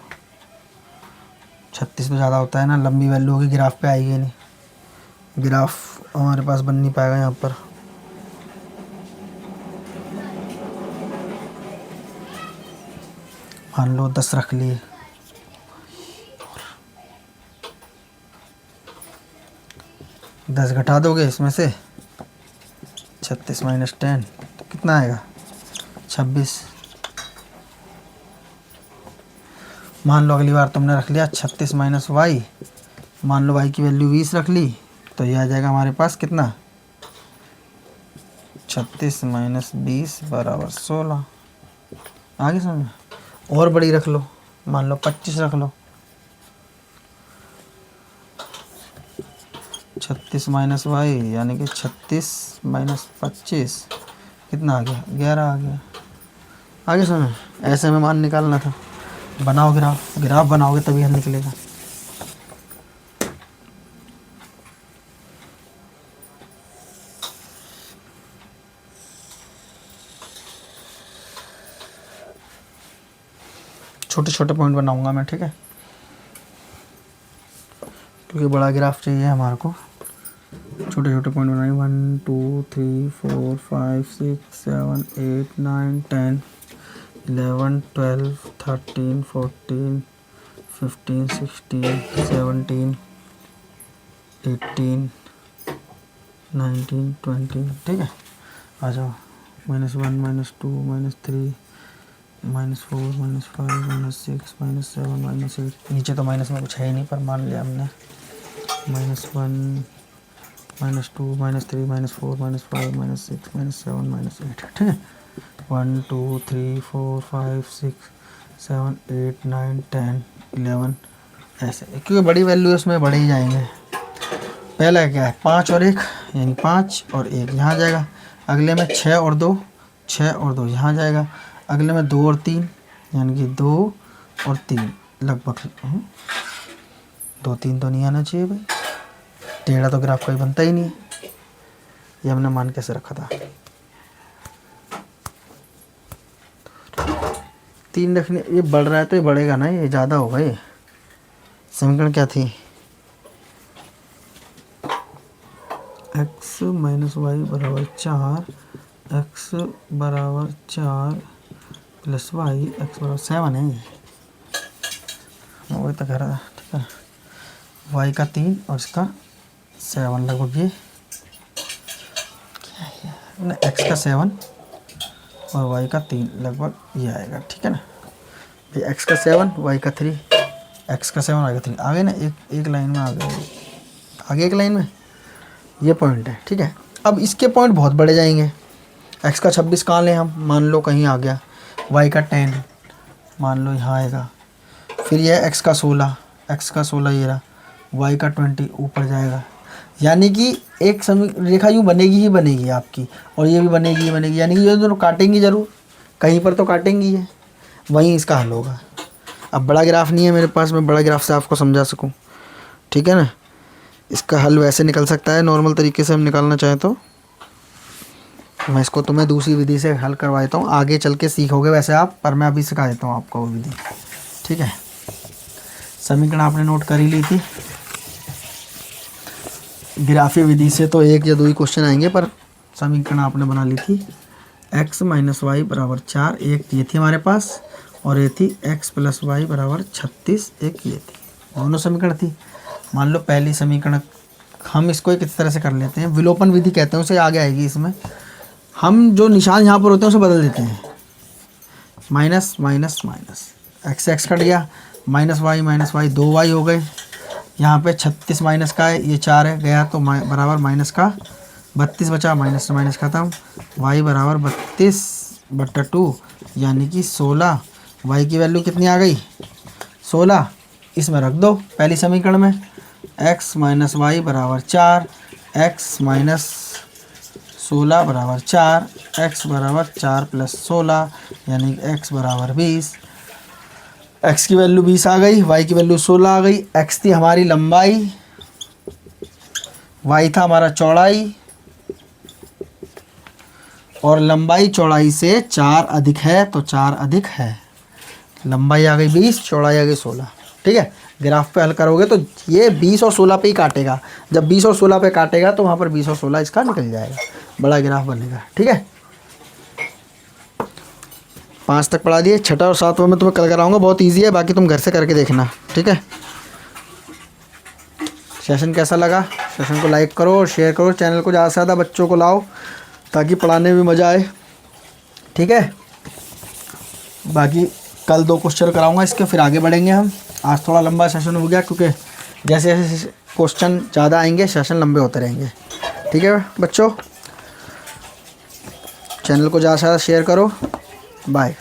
36 तो ज़्यादा होता है ना, लंबी वैल्यू होगी, ग्राफ पे आएगी नहीं, ग्राफ हमारे पास बन नहीं पाएगा यहाँ पर। मान लो 10 रख लिए, 10 घटा दोगे इसमें से 36 माइनस 10 तो कितना आएगा 26। मान लो अगली बार तुमने रख लिया 36 माइनस वाई, मान लो वाई की वैल्यू 20 रख ली, तो ये आ जाएगा हमारे पास कितना 36 माइनस 20 बराबर 16। आगे समझ। और बड़ी रख लो, मान लो 25 रख लो, 36 माइनस वाई यानी कि 36 माइनस 25 कितना आ गया 11 आ गया। आगे समझ। ऐसे में मान निकालना था। बनाओ ग्राफ, ग्राफ बनाओगे तभी हल निकलेगा। छोटे छोटे पॉइंट बनाऊंगा मैं, ठीक है, क्योंकि बड़ा ग्राफ चाहिए हमारे को। छोटे छोटे पॉइंट बनाएंगे 1 2 3 4 5 6 7 8 9 10 11 12 13 14 15 16 17 18 19 20, ठीक है। आ जाओ -1 -2 -3 -4 -5 -6 -7 -8। नीचे तो माइनस में कुछ है ही नहीं, पर मान लिया हमने -1 -2 -3 -4 -5 -6 -7 -8, ठीक है। 1 2 3 4 5 6 7 8 9 10 11 ऐसे, क्योंकि बड़ी वैल्यू है उसमें बढ़े ही जाएंगे। पहला क्या है 5 और 1 यानी 5 और 1 यहाँ जाएगा। अगले में 6 और 2 6 और 2 यहाँ जाएगा। अगले में 2 और 3 यानी कि 2 और 3 लगभग 2 3 तो नहीं आना चाहिए भाई, टेढ़ा तो ग्राफ कोई बनता ही नहीं है। ये हमने मान कैसे रखा था 3 रखने, ये बढ़ रहा है तो ये बढ़ेगा ना, ये ज़्यादा होगा। ये समीकरण क्या थी x माइनस वाई बराबर 4, x बराबर 4 प्लस वाई x बराबर 7 है। वही तो कह रहा था, ठीक है। y का 3 और इसका 7 लगभग, ये क्या है x का 7 और y का 3 लगभग ये आएगा, ठीक है ना। ये x का 7 y का 3, x का 7 y का 3 आगे ना, एक लाइन में आ गए, आगे एक लाइन में ये पॉइंट है, ठीक है। अब इसके पॉइंट बहुत बड़े जाएंगे। x का 26 कहाँ लें हम, मान लो कहीं आ गया, y का 10 मान लो यहाँ आएगा, फिर यह x का 16 ये रहा, y का 20 ऊपर जाएगा। यानी कि एक रेखा यूँ बनेगी ही बनेगी आपकी, और ये भी बनेगी ही बनेगी, यानी कि ये दोनों काटेंगी ज़रूर, कहीं पर तो काटेंगी है, वहीं इसका हल होगा। अब बड़ा ग्राफ नहीं है मेरे पास, मैं बड़ा ग्राफ से आपको समझा सकूं, ठीक है ना। इसका हल वैसे निकल सकता है नॉर्मल तरीके से हम निकालना चाहें तो। मैं इसको तुम्हें दूसरी विधि से हल करवा देता हूँ, आगे चल के सीखोगे वैसे आप, पर मैं अभी सिखा देता हूँ आपको वो विधि, ठीक है। समीकरण आपने नोट कर ही ली थी। ग्राफीय विधि से तो 1 या 2 ही क्वेश्चन आएंगे, पर समीकरण आपने बना ली थी x माइनस वाई बराबर 4, एक ये थी हमारे पास, और ये थी x प्लस वाई बराबर 36, एक ये थी, दोनों समीकरण थी। मान लो पहली समीकरण हम इसको एक इस तरह से कर लेते हैं, विलोपन विधि कहते हैं उसे, आगे आएगी। इसमें हम जो निशान यहाँ पर होते हैं उसे बदल देते हैं, minus minus minus, x cut गया, माइनस वाई 2y हो गए। यहाँ पे 36 माइनस का है, ये 4 है गया, तो बराबर माइनस का 32 बचा, माइनस से माइनस ख़त्म, y बराबर 32/2 यानी कि 16। y की वैल्यू कितनी आ गई 16, इसमें रख दो पहली समीकरण में, x माइनस वाई बराबर 4, x माइनस 16 बराबर 4, x बराबर 4 प्लस 16 यानी कि x बराबर 20। x की वैल्यू 20 आ गई, y की वैल्यू 16 आ गई। x थी हमारी लंबाई, y था हमारा चौड़ाई, और लंबाई चौड़ाई से 4 अधिक है तो 4 अधिक है। लंबाई आ गई 20, चौड़ाई आ गई 16, ठीक है। ग्राफ पे हल करोगे तो ये 20 और 16 पे ही काटेगा, जब 20 और 16 पे काटेगा तो वहाँ पर 20 और 16 इसका निकल जाएगा, बड़ा ग्राफ बनेगा, ठीक है। 5 तक पढ़ा दिए, 6 और 7वां मैं तुम्हें कल कराऊंगा, बहुत इजी है, बाकी तुम घर से करके देखना, ठीक है। सेशन कैसा लगा, सेशन को लाइक करो और शेयर करो, चैनल को ज़्यादा से ज़्यादा बच्चों को लाओ ताकि पढ़ाने में मज़ा आए। ठीक है, बाकी कल 2 क्वेश्चन कराऊंगा इसके, फिर आगे बढ़ेंगे हम। आज थोड़ा लंबा सेशन हो गया क्योंकि जैसे जैसे क्वेश्चन ज़्यादा आएंगे सेशन लंबे होते रहेंगे। ठीक है बच्चों, चैनल को ज़्यादा से ज़्यादा शेयर करो। बाय।